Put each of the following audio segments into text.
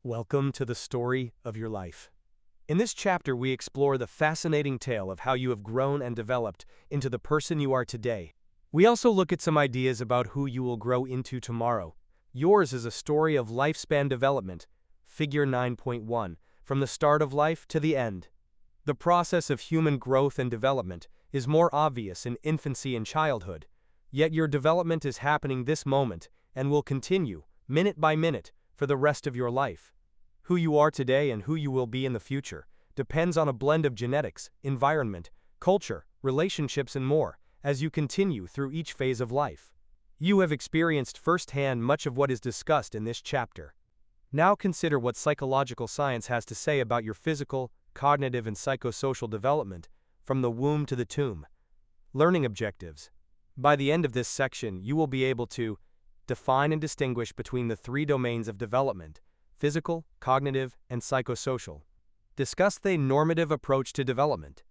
Welcome to the story of your life. In this chapter, we explore the fascinating tale of how you have grown and developed into the person you are today. We also look at some ideas about who you will grow into tomorrow. Yours is a story of lifespan development, figure 9.1, from the start of life to the end. The process of human growth and development is more obvious in infancy and childhood, yet your development is happening this moment and will continue, minute by minute, for the rest of your life. Who you are today and who you will be in the future depends on a blend of genetics, environment, culture, relationships, and more as you continue through each phase of life. You have experienced firsthand much of what is discussed in this chapter. Now consider what psychological science has to say about your physical, cognitive, and psychosocial development from the womb to the tomb. Learning objectives. By the end of this section, you will be able to define and distinguish between the three domains of development: physical, cognitive, and psychosocial. Discuss the normative approach to development.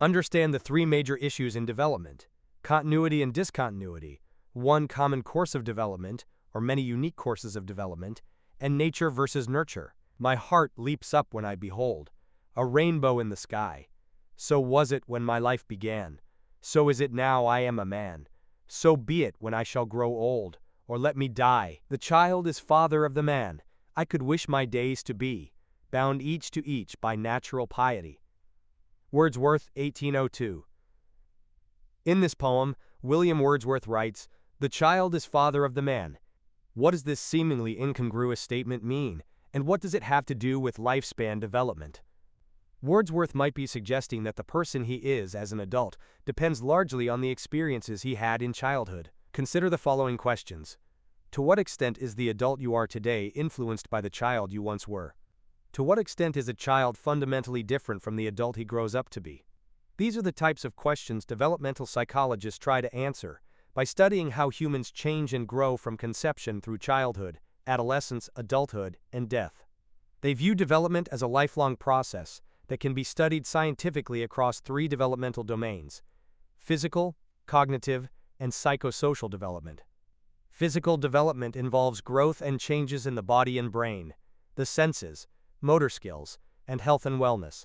Understand the three major issues in development: continuity and discontinuity, one common course of development, or many unique courses of development, and nature versus nurture. My heart leaps up when I behold a rainbow in the sky. So was it when my life began. So is it now I am a man. So be it when I shall grow old, or let me die. The child is father of the man. I could wish my days to be bound each to each by natural piety. Wordsworth, 1802. In this poem, William Wordsworth writes, "The child is father of the man." What does this seemingly incongruous statement mean, and what does it have to do with lifespan development? Wordsworth might be suggesting that the person he is as an adult depends largely on the experiences he had in childhood. Consider the following questions. To what extent is the adult you are today influenced by the child you once were? To what extent is a child fundamentally different from the adult he grows up to be? These are the types of questions developmental psychologists try to answer by studying how humans change and grow from conception through childhood, adolescence, adulthood, and death. They view development as a lifelong process that can be studied scientifically across three developmental domains: physical, cognitive, and psychosocial development. Physical development involves growth and changes in the body and brain, the senses, motor skills, and health and wellness.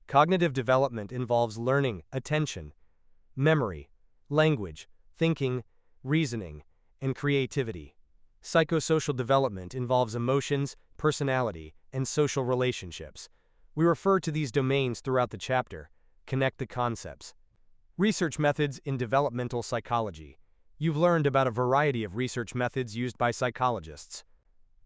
Cognitive development involves learning, attention, memory, language, thinking, reasoning, and creativity. Psychosocial development involves emotions, personality, and social relationships. We refer to these domains throughout the chapter. Connect the concepts. Research methods in developmental psychology. You've learned about a variety of research methods used by psychologists.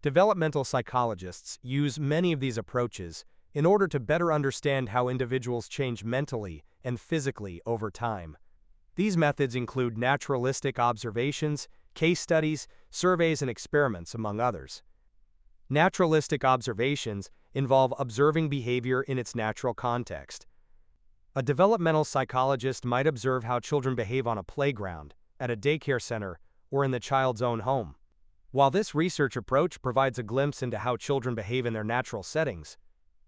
Developmental psychologists use many of these approaches in order to better understand how individuals change mentally and physically over time. These methods include naturalistic observations, case studies, surveys, and experiments, among others. Naturalistic observations involve observing behavior in its natural context. A developmental psychologist might observe how children behave on a playground, at a daycare center, or in the child's own home. While this research approach provides a glimpse into how children behave in their natural settings,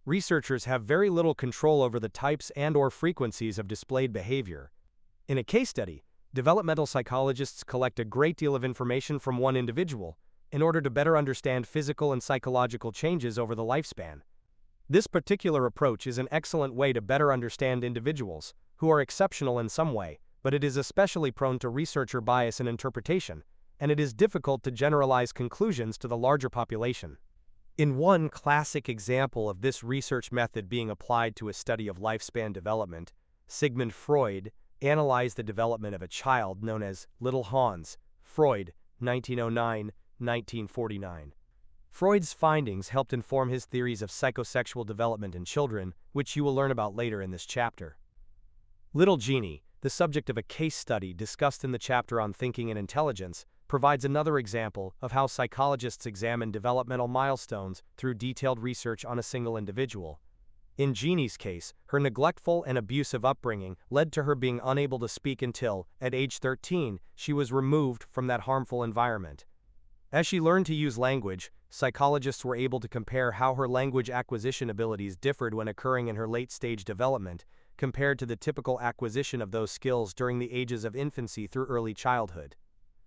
researchers have very little control over the types and/or frequencies of displayed behavior. In a case study, developmental psychologists collect a great deal of information from one individual in order to better understand physical and psychological changes over the lifespan. This particular approach is an excellent way to better understand individuals who are exceptional in some way, but it is especially prone to researcher bias and interpretation, and it is difficult to generalize conclusions to the larger population. In one classic example of this research method being applied to a study of lifespan development, Sigmund Freud analyzed the development of a child known as Little Hans. Freud, 1909-1949. Freud's findings helped inform his theories of psychosexual development in children, which you will learn about later in this chapter. Little Jeannie, the subject of a case study discussed in the chapter on thinking and intelligence, provides another example of how psychologists examine developmental milestones through detailed research on a single individual. In Jeannie's case, her neglectful and abusive upbringing led to her being unable to speak until, at age 13, she was removed from that harmful environment. As she learned to use language, psychologists were able to compare how her language acquisition abilities differed when occurring in her late-stage development, compared to the typical acquisition of those skills during the ages of infancy through early childhood.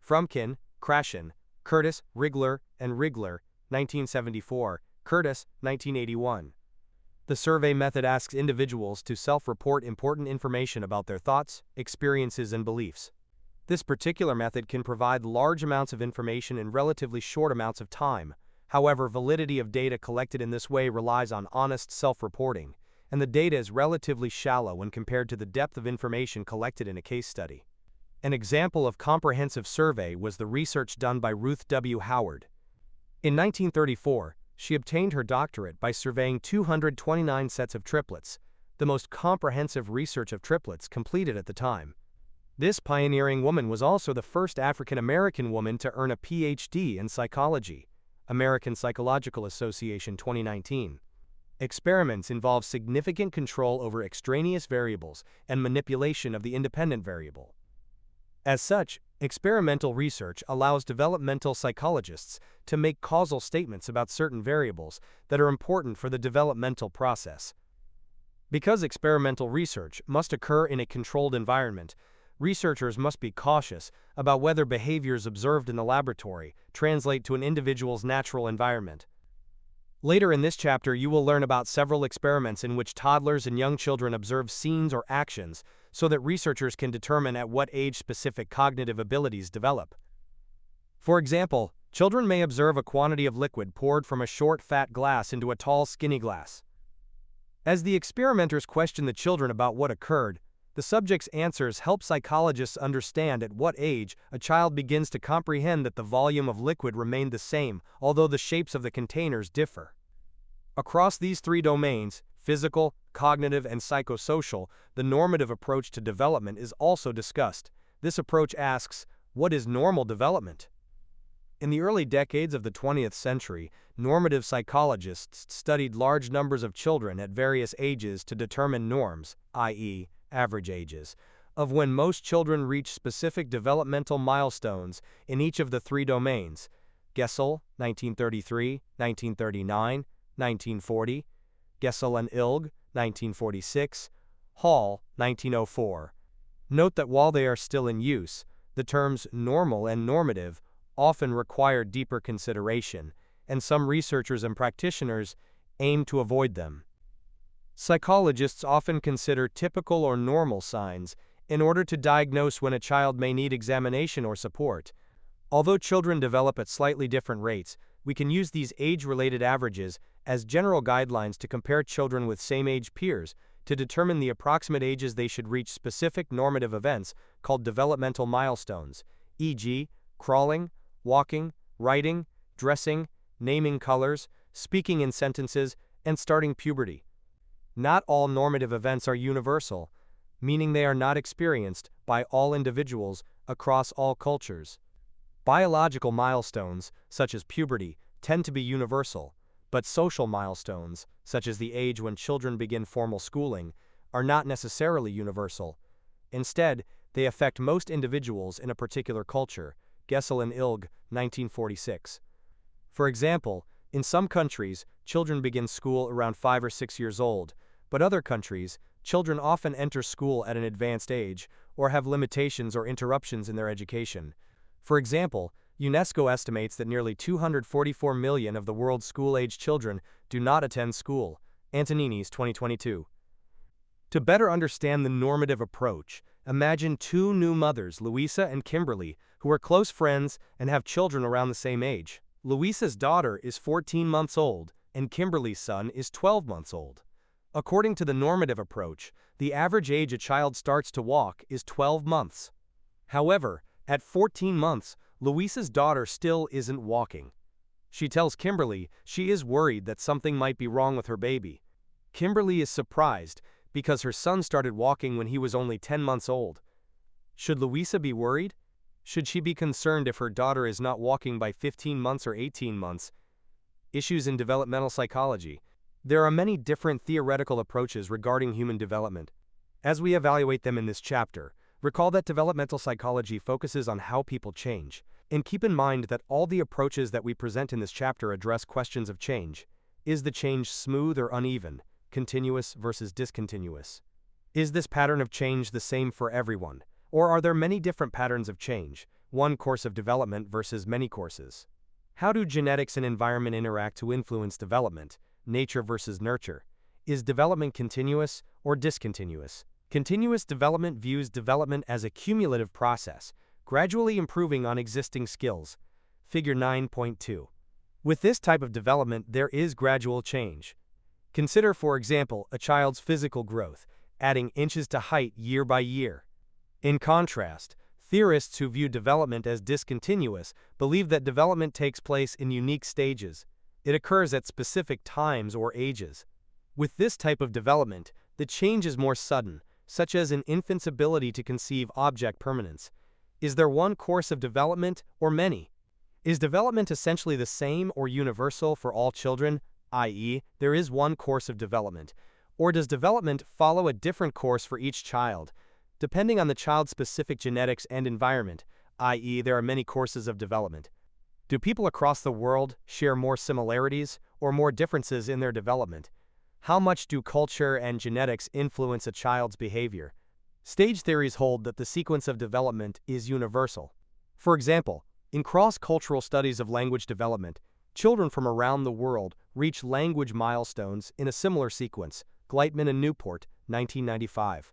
Frumkin, Krashen, Curtis, Rigler, and Rigler, 1974, Curtis, 1981. The survey method asks individuals to self-report important information about their thoughts, experiences, and beliefs. This particular method can provide large amounts of information in relatively short amounts of time. However, validity of data collected in this way relies on honest self-reporting, and the data is relatively shallow when compared to the depth of information collected in a case study. An example of comprehensive survey was the research done by Ruth W. Howard. In 1934, she obtained her doctorate by surveying 229 sets of triplets, the most comprehensive research of triplets completed at the time. This pioneering woman was also the first African-American woman to earn a Ph.D. in psychology. American Psychological Association 2019. Experiments involve significant control over extraneous variables and manipulation of the independent variable. As such, experimental research allows developmental psychologists to make causal statements about certain variables that are important for the developmental process. Because experimental research must occur in a controlled environment, researchers must be cautious about whether behaviors observed in the laboratory translate to an individual's natural environment. Later in this chapter, you will learn about several experiments in which toddlers and young children observe scenes or actions so that researchers can determine at what age specific cognitive abilities develop. For example, children may observe a quantity of liquid poured from a short, fat glass into a tall, skinny glass. As the experimenters question the children about what occurred, the subject's answers help psychologists understand at what age a child begins to comprehend that the volume of liquid remained the same, although the shapes of the containers differ. Across these three domains, physical, cognitive, and psychosocial, the normative approach to development is also discussed. This approach asks, what is normal development? In the early decades of the 20th century, normative psychologists studied large numbers of children at various ages to determine norms, i.e., average ages, of when most children reach specific developmental milestones in each of the three domains. Gesell, 1933, 1939, 1940, Gesell and Ilg, 1946, Hall, 1904. Note that while they are still in use, the terms normal and normative often require deeper consideration, and some researchers and practitioners aim to avoid them. Psychologists often consider typical or normal signs in order to diagnose when a child may need examination or support. Although children develop at slightly different rates, we can use these age-related averages as general guidelines to compare children with same-age peers to determine the approximate ages they should reach specific normative events called developmental milestones, e.g., crawling, walking, writing, dressing, naming colors, speaking in sentences, and starting puberty. Not all normative events are universal, meaning they are not experienced by all individuals across all cultures. Biological milestones, such as puberty, tend to be universal, but social milestones, such as the age when children begin formal schooling, are not necessarily universal. Instead, they affect most individuals in a particular culture. Gesell and Ilg, 1946. For example, in some countries, children begin school around 5 or 6 years old, but other countries, children often enter school at an advanced age or have limitations or interruptions in their education. For example, UNESCO estimates that nearly 244 million of the world's school-age children do not attend school. Antonini's 2022. To better understand the normative approach, imagine two new mothers, Louisa and Kimberly, who are close friends and have children around the same age. Louisa's daughter is 14 months old, and Kimberly's son is 12 months old. According to the normative approach, the average age a child starts to walk is 12 months. However, at 14 months, Louisa's daughter still isn't walking. She tells Kimberly she is worried that something might be wrong with her baby. Kimberly is surprised because her son started walking when he was only 10 months old. Should Louisa be worried? Should she be concerned if her daughter is not walking by 15 months or 18 months? Issues in developmental psychology. There are many different theoretical approaches regarding human development. As we evaluate them in this chapter, recall that developmental psychology focuses on how people change, and keep in mind that all the approaches that we present in this chapter address questions of change. Is the change smooth or uneven, continuous versus discontinuous? Is this pattern of change the same for everyone, or are there many different patterns of change, one course of development versus many courses? How do genetics and environment interact to influence development? Nature versus nurture. Is development continuous or discontinuous? Continuous development views development as a cumulative process, gradually improving on existing skills. Figure 9.2. With this type of development, there is gradual change. Consider, for example, a child's physical growth, adding inches to height year by year. In contrast, theorists who view development as discontinuous believe that development takes place in unique stages. It occurs at specific times or ages. With this type of development, the change is more sudden, such as an infant's ability to conceive object permanence. Is there one course of development or many? Is development essentially the same or universal for all children, i.e., there is one course of development? Or does development follow a different course for each child, depending on the child's specific genetics and environment, i.e., there are many courses of development? Do people across the world share more similarities or more differences in their development? How much do culture and genetics influence a child's behavior? Stage theories hold that the sequence of development is universal. For example, in cross-cultural studies of language development, children from around the world reach language milestones in a similar sequence. Gleitman and Newport, 1995.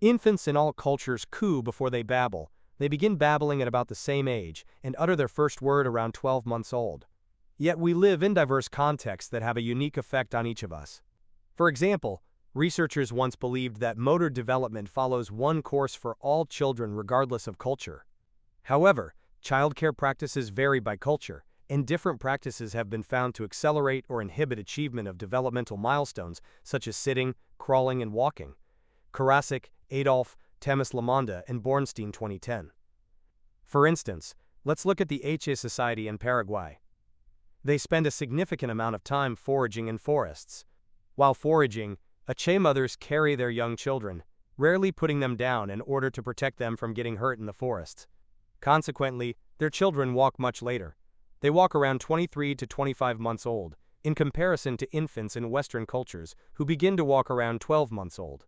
Infants in all cultures coo before they babble. They begin babbling at about the same age and utter their first word around 12 months old. Yet we live in diverse contexts that have a unique effect on each of us. For example, researchers once believed that motor development follows one course for all children regardless of culture. However, childcare practices vary by culture, and different practices have been found to accelerate or inhibit achievement of developmental milestones such as sitting, crawling, and walking. Karasik, Adolf, Temis Lamonda, and Bornstein 2010. For instance, let's look at the Ache Society in Paraguay. They spend a significant amount of time foraging in forests. While foraging, Ache mothers carry their young children, rarely putting them down in order to protect them from getting hurt in the forests. Consequently, their children walk much later. They walk around 23 to 25 months old, in comparison to infants in Western cultures who begin to walk around 12 months old.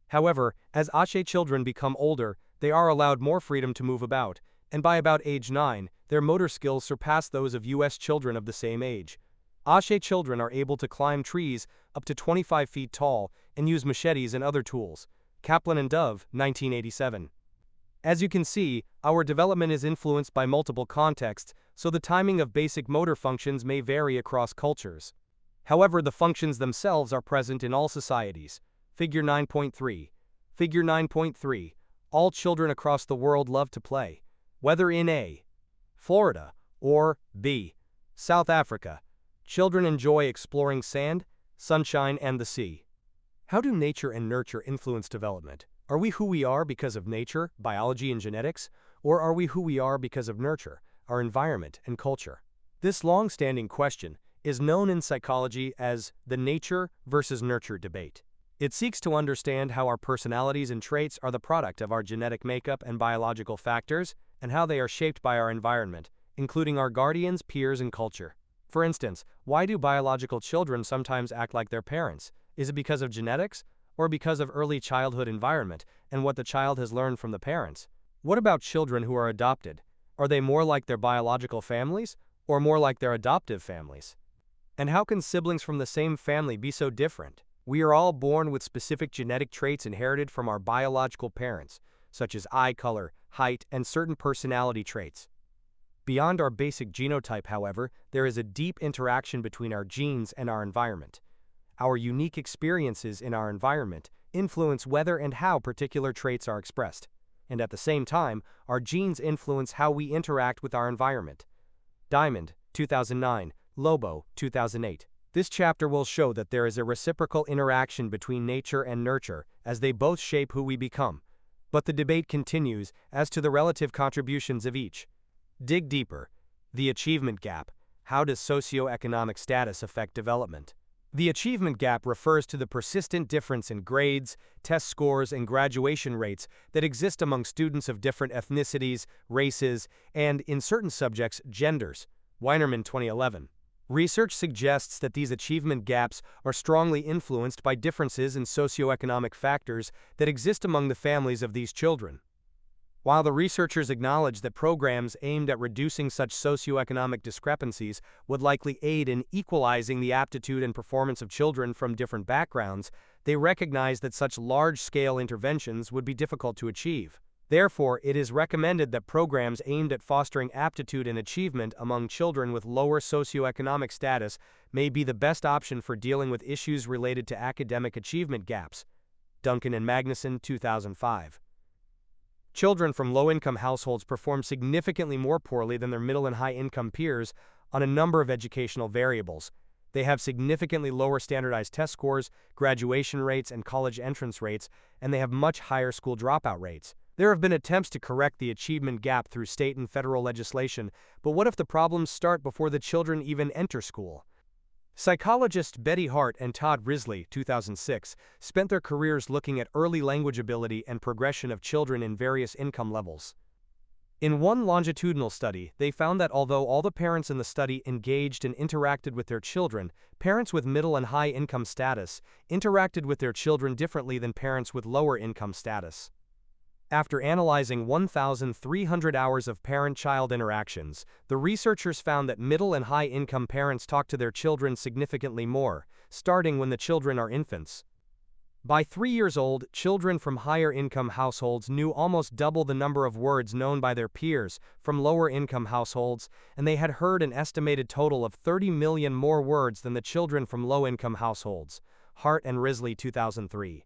However, as Ache children become older, they are allowed more freedom to move about, and by about age 9, their motor skills surpass those of U.S. children of the same age. Ache children are able to climb trees up to 25 feet tall and use machetes and other tools. Kaplan and Dove, 1987. As you can see, our development is influenced by multiple contexts, so the timing of basic motor functions may vary across cultures. However, the functions themselves are present in all societies. Figure 9.3. Figure 9.3. All children across the world love to play. Whether in A. Florida or B. South Africa, children enjoy exploring sand, sunshine, and the sea. How do nature and nurture influence development? Are we who we are because of nature, biology, and genetics, or are we who we are because of nurture, our environment, and culture? This long-standing question is known in psychology as the nature versus nurture debate. It seeks to understand how our personalities and traits are the product of our genetic makeup and biological factors, and how they are shaped by our environment, including our guardians, peers, and culture. For instance, why do biological children sometimes act like their parents? Is it because of genetics, or because of early childhood environment and what the child has learned from the parents? What about children who are adopted? Are they more like their biological families, or more like their adoptive families? And how can siblings from the same family be so different? We are all born with specific genetic traits inherited from our biological parents, such as eye color, height, and certain personality traits. Beyond our basic genotype, however, there is a deep interaction between our genes and our environment. Our unique experiences in our environment influence whether and how particular traits are expressed, and at the same time, our genes influence how we interact with our environment. Diamond, 2009, Lobo, 2008. This chapter will show that there is a reciprocal interaction between nature and nurture, as they both shape who we become. But the debate continues as to the relative contributions of each. Dig deeper. The achievement gap. How does socioeconomic status affect development? The achievement gap refers to the persistent difference in grades, test scores, and graduation rates that exist among students of different ethnicities, races, and, in certain subjects, genders. Weinerman, 2011. Research suggests that these achievement gaps are strongly influenced by differences in socioeconomic factors that exist among the families of these children. While the researchers acknowledge that programs aimed at reducing such socioeconomic discrepancies would likely aid in equalizing the aptitude and performance of children from different backgrounds, they recognize that such large-scale interventions would be difficult to achieve. Therefore, it is recommended that programs aimed at fostering aptitude and achievement among children with lower socioeconomic status may be the best option for dealing with issues related to academic achievement gaps. Duncan and Magnuson, 2005. Children from low-income households perform significantly more poorly than their middle and high-income peers on a number of educational variables. They have significantly lower standardized test scores, graduation rates, and college entrance rates, and they have much higher school dropout rates. There have been attempts to correct the achievement gap through state and federal legislation, but what if the problems start before the children even enter school? Psychologists Betty Hart and Todd Risley, 2006, spent their careers looking at early language ability and progression of children in various income levels. In one longitudinal study, they found that although all the parents in the study engaged and interacted with their children, parents with middle and high income status interacted with their children differently than parents with lower income status. After analyzing 1,300 hours of parent-child interactions, the researchers found that middle and high-income parents talk to their children significantly more, starting when the children are infants. By 3 years old, children from higher-income households knew almost double the number of words known by their peers from lower-income households, and they had heard an estimated total of 30 million more words than the children from low-income households. Hart and Risley, 2003.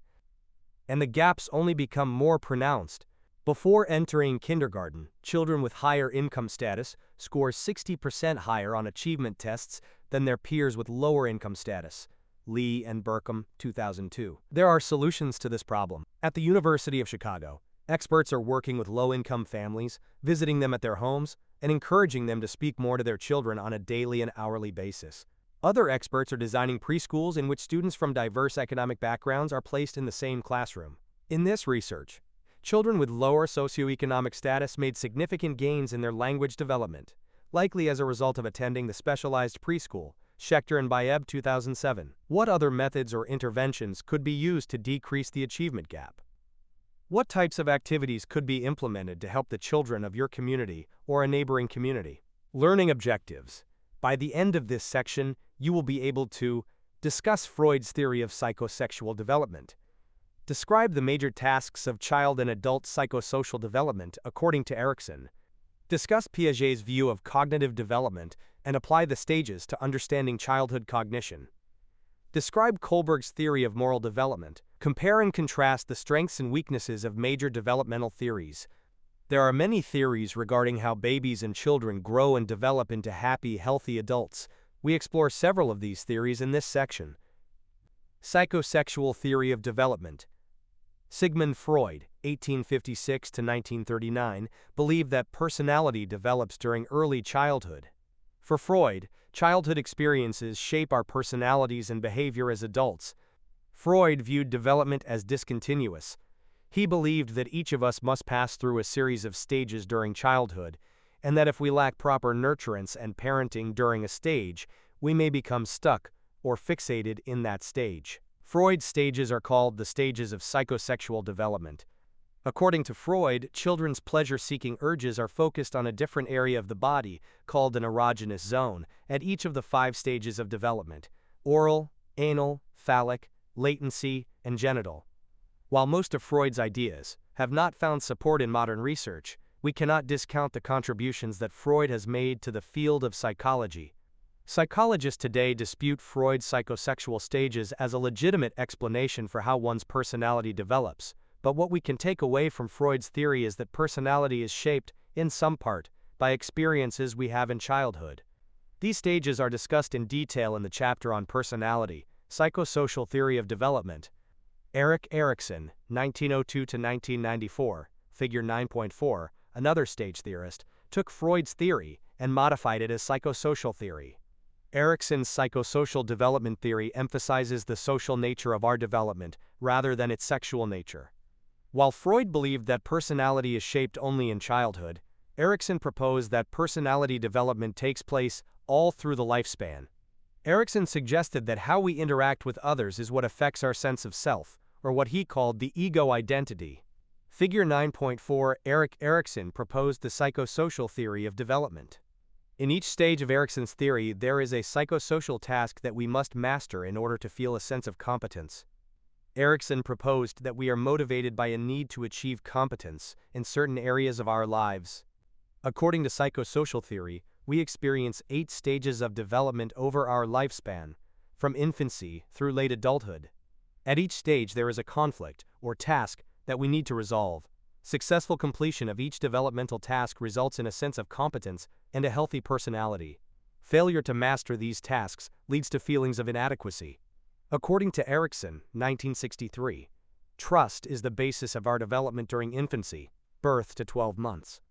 And the gaps only become more pronounced. Before entering kindergarten, children with higher income status score 60% higher on achievement tests than their peers with lower income status. Lee and Burkham, 2002. There are solutions to this problem. At the University of Chicago, experts are working with low-income families, visiting them at their homes, and encouraging them to speak more to their children on a daily and hourly basis. Other experts are designing preschools in which students from diverse economic backgrounds are placed in the same classroom. In this research, children with lower socioeconomic status made significant gains in their language development, likely as a result of attending the specialized preschool. Schechter and Baeb, 2007. What other methods or interventions could be used to decrease the achievement gap? What types of activities could be implemented to help the children of your community or a neighboring community? Learning objectives. By the end of this section, you will be able to discuss Freud's theory of psychosexual development, describe the major tasks of child and adult psychosocial development according to Erikson, discuss Piaget's view of cognitive development and apply the stages to understanding childhood cognition, describe Kohlberg's theory of moral development, compare and contrast the strengths and weaknesses of major developmental theories. There are many theories regarding how babies and children grow and develop into happy, healthy adults. We explore several of these theories in this section. Psychosexual theory of development. Sigmund Freud, 1856 to 1939, believed that personality develops during early childhood. For Freud, childhood experiences shape our personalities and behavior as adults. Freud viewed development as discontinuous. He believed that each of us must pass through a series of stages during childhood, and that if we lack proper nurturance and parenting during a stage, we may become stuck or fixated in that stage. Freud's stages are called the stages of psychosexual development. According to Freud, children's pleasure-seeking urges are focused on a different area of the body, called an erogenous zone, at each of the 5 stages of development: oral, anal, phallic, latency, and genital. While most of Freud's ideas have not found support in modern research, we cannot discount the contributions that Freud has made to the field of psychology. Psychologists today dispute Freud's psychosexual stages as a legitimate explanation for how one's personality develops, but what we can take away from Freud's theory is that personality is shaped, in some part, by experiences we have in childhood. These stages are discussed in detail in the chapter on personality, psychosocial theory of development. Erik Erikson, 1902–1994, Figure 9.4, another stage theorist, took Freud's theory and modified it as psychosocial theory. Erikson's psychosocial development theory emphasizes the social nature of our development rather than its sexual nature. While Freud believed that personality is shaped only in childhood, Erikson proposed that personality development takes place all through the lifespan. Erikson suggested that how we interact with others is what affects our sense of self, or what he called the ego identity. Figure 9.4. Erik Erikson proposed the psychosocial theory of development. In each stage of Erikson's theory, there is a psychosocial task that we must master in order to feel a sense of competence. Erikson proposed that we are motivated by a need to achieve competence in certain areas of our lives. According to psychosocial theory, we experience 8 stages of development over our lifespan, from infancy through late adulthood. At each stage there is a conflict, or task, that we need to resolve. Successful completion of each developmental task results in a sense of competence and a healthy personality. Failure to master these tasks leads to feelings of inadequacy. According to Erikson, 1963, trust is the basis of our development during infancy, birth to 12 months.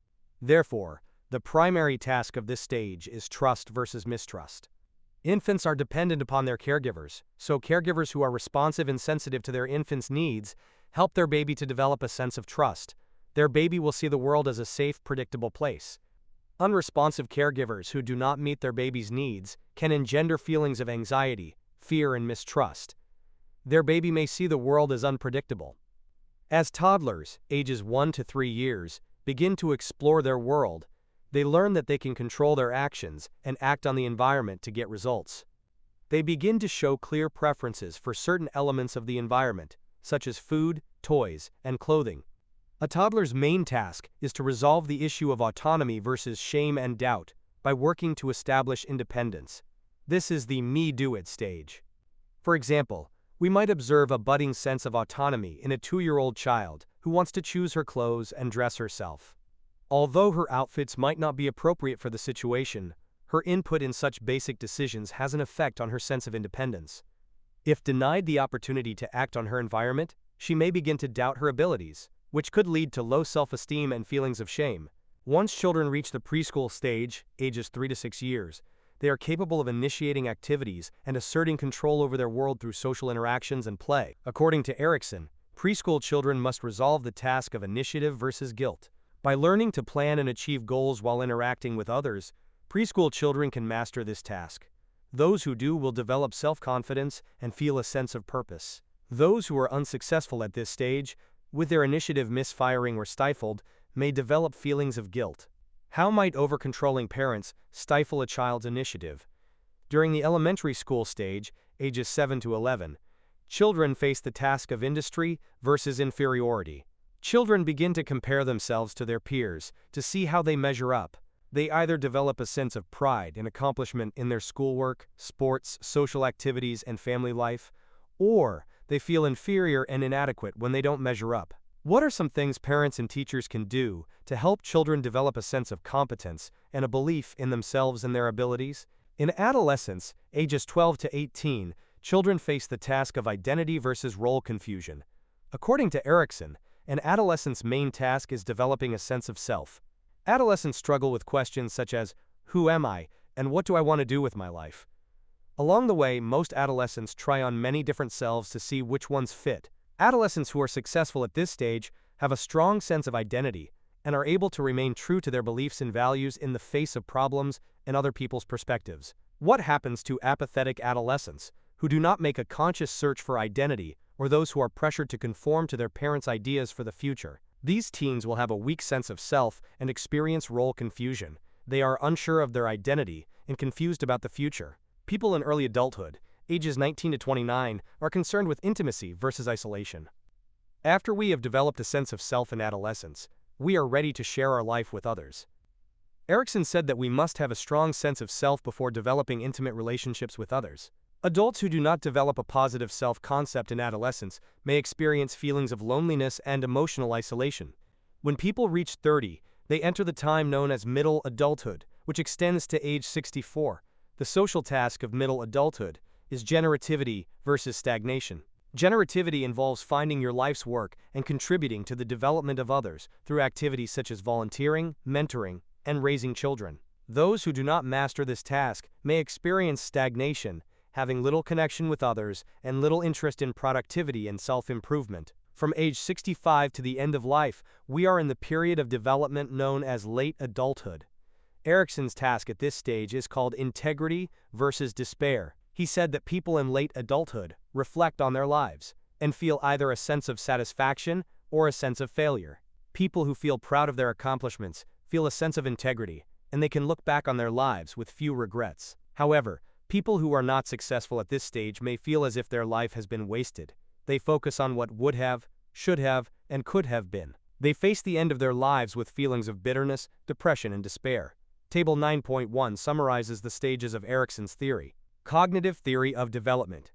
Therefore, the primary task of this stage is trust versus mistrust. Infants are dependent upon their caregivers, so caregivers who are responsive and sensitive to their infant's needs help their baby to develop a sense of trust. Their baby will see the world as a safe, predictable place. Unresponsive caregivers who do not meet their baby's needs can engender feelings of anxiety, fear, and mistrust. Their baby may see the world as unpredictable. As toddlers, ages 1 to 3 years, begin to explore their world, they learn that they can control their actions and act on the environment to get results. They begin to show clear preferences for certain elements of the environment, such as food, toys, and clothing. A toddler's main task is to resolve the issue of autonomy versus shame and doubt by working to establish independence. This is the me-do-it stage. For example, we might observe a budding sense of autonomy in a 2-year-old child who wants to choose her clothes and dress herself. Although her outfits might not be appropriate for the situation, her input in such basic decisions has an effect on her sense of independence. If denied the opportunity to act on her environment, she may begin to doubt her abilities, which could lead to low self-esteem and feelings of shame. Once children reach the preschool stage, ages 3 to 6 years, they are capable of initiating activities and asserting control over their world through social interactions and play. According to Erikson, preschool children must resolve the task of initiative versus guilt. By learning to plan and achieve goals while interacting with others, preschool children can master this task. Those who do will develop self-confidence and feel a sense of purpose. Those who are unsuccessful at this stage, with their initiative misfiring or stifled, may develop feelings of guilt. How might over-controlling parents stifle a child's initiative? During the elementary school stage, ages 7 to 11, children face the task of industry versus inferiority. Children begin to compare themselves to their peers to see how they measure up. They either develop a sense of pride and accomplishment in their schoolwork, sports, social activities, and family life, or they feel inferior and inadequate when they don't measure up. What are some things parents and teachers can do to help children develop a sense of competence and a belief in themselves and their abilities? In adolescence, ages 12 to 18, children face the task of identity versus role confusion. According to Erikson, an adolescent's main task is developing a sense of self. Adolescents struggle with questions such as, who am I, and what do I want to do with my life? Along the way, most adolescents try on many different selves to see which ones fit. Adolescents who are successful at this stage have a strong sense of identity and are able to remain true to their beliefs and values in the face of problems and other people's perspectives. What happens to apathetic adolescents who do not make a conscious search for identity, or those who are pressured to conform to their parents' ideas for the future? These teens will have a weak sense of self and experience role confusion. They are unsure of their identity and confused about the future. People in early adulthood, ages 19 to 29, are concerned with intimacy versus isolation. After we have developed a sense of self in adolescence, we are ready to share our life with others. Erikson said that we must have a strong sense of self before developing intimate relationships with others. Adults who do not develop a positive self-concept in adolescence may experience feelings of loneliness and emotional isolation. When people reach 30, they enter the time known as middle adulthood, which extends to age 64. The social task of middle adulthood is generativity versus stagnation. Generativity involves finding your life's work and contributing to the development of others through activities such as volunteering, mentoring, and raising children. Those who do not master this task may experience stagnation, having little connection with others and little interest in productivity and self-improvement. From age 65 to the end of life, we are in the period of development known as late adulthood. Erikson's task at this stage is called integrity versus despair. He said that people in late adulthood reflect on their lives and feel either a sense of satisfaction or a sense of failure. People who feel proud of their accomplishments feel a sense of integrity, and they can look back on their lives with few regrets. However, people who are not successful at this stage may feel as if their life has been wasted. They focus on what would have, should have, and could have been. They face the end of their lives with feelings of bitterness, depression, and despair. Table 9.1 summarizes the stages of Erikson's theory. Cognitive theory of development.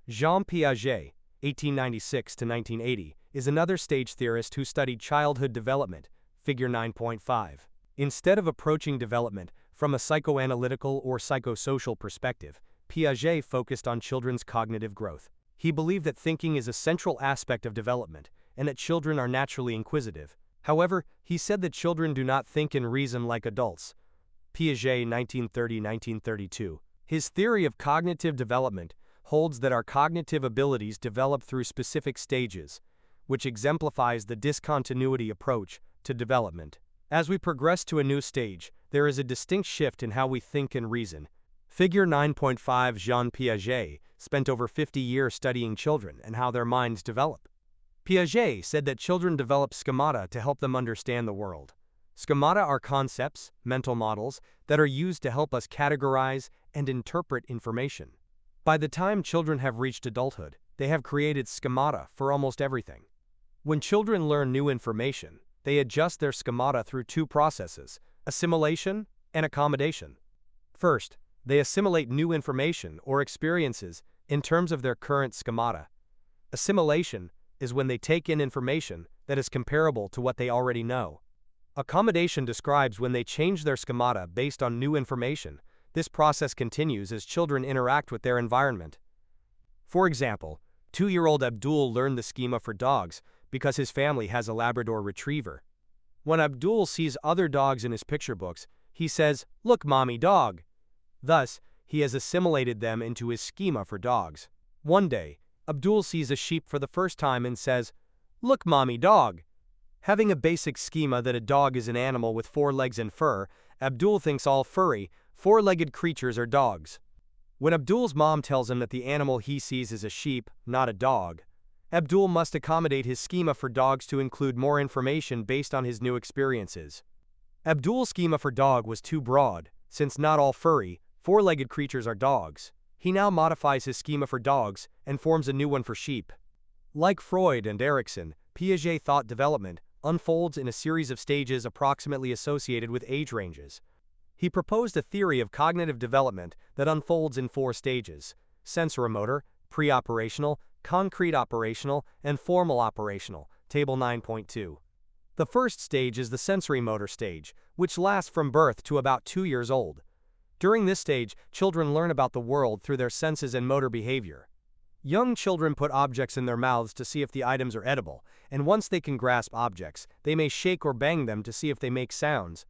Jean Piaget, 1896 to 1980, is another stage theorist who studied childhood development, figure 9.5. Instead of approaching development from a psychoanalytical or psychosocial perspective, Piaget focused on children's cognitive growth. He believed that thinking is a central aspect of development, and that children are naturally inquisitive. However, he said that children do not think and reason like adults. Piaget, 1930-1932. His theory of cognitive development holds that our cognitive abilities develop through specific stages, which exemplifies the discontinuity approach to development. As we progress to a new stage, there is a distinct shift in how we think and reason. Figure 9.5. Jean Piaget spent over 50 years studying children and how their minds develop. Piaget said that children develop schemata to help them understand the world. Schemata are concepts, mental models, that are used to help us categorize and interpret information. By the time children have reached adulthood, they have created schemata for almost everything. When children learn new information, they adjust their schemata through two processes: assimilation and accommodation. First, they assimilate new information or experiences in terms of their current schemata. Assimilation is when they take in information that is comparable to what they already know. Accommodation describes when they change their schemata based on new information. This process continues as children interact with their environment. For example, 2-year-old Abdul learned the schema for dogs because his family has a Labrador Retriever. When Abdul sees other dogs in his picture books, he says, "Look, mommy, dog." Thus, he has assimilated them into his schema for dogs. One day, Abdul sees a sheep for the first time and says, "Look, mommy, dog." Having a basic schema that a dog is an animal with 4 legs and fur, Abdul thinks all furry, 4-legged creatures are dogs. When Abdul's mom tells him that the animal he sees is a sheep, not a dog, Abdul must accommodate his schema for dogs to include more information based on his new experiences. Abdul's schema for dog was too broad, since not all furry, 4-legged creatures are dogs. He now modifies his schema for dogs and forms a new one for sheep. Like Freud and Erikson, Piaget thought development unfolds in a series of stages approximately associated with age ranges. He proposed a theory of cognitive development that unfolds in 4 stages: sensoromotor, pre-operational, concrete operational, and formal operational, table 9.2. The first stage is the sensorimotor stage, which lasts from birth to about 2 years old. During this stage, children learn about the world through their senses and motor behavior. Young children put objects in their mouths to see if the items are edible, and once they can grasp objects, they may shake or bang them to see if they make sounds.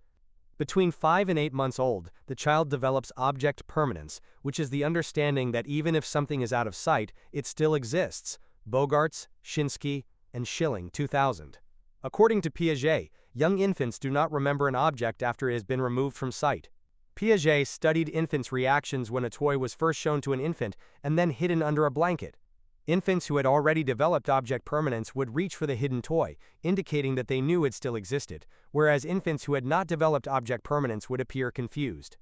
Between 5 and 8 months old, the child develops object permanence, which is the understanding that even if something is out of sight, it still exists. Bogarts, Shinsky, and Schilling, 2000. According to Piaget, young infants do not remember an object after it has been removed from sight. Piaget studied infants' reactions when a toy was first shown to an infant and then hidden under a blanket. Infants who had already developed object permanence would reach for the hidden toy, indicating that they knew it still existed, whereas infants who had not developed object permanence would appear confused.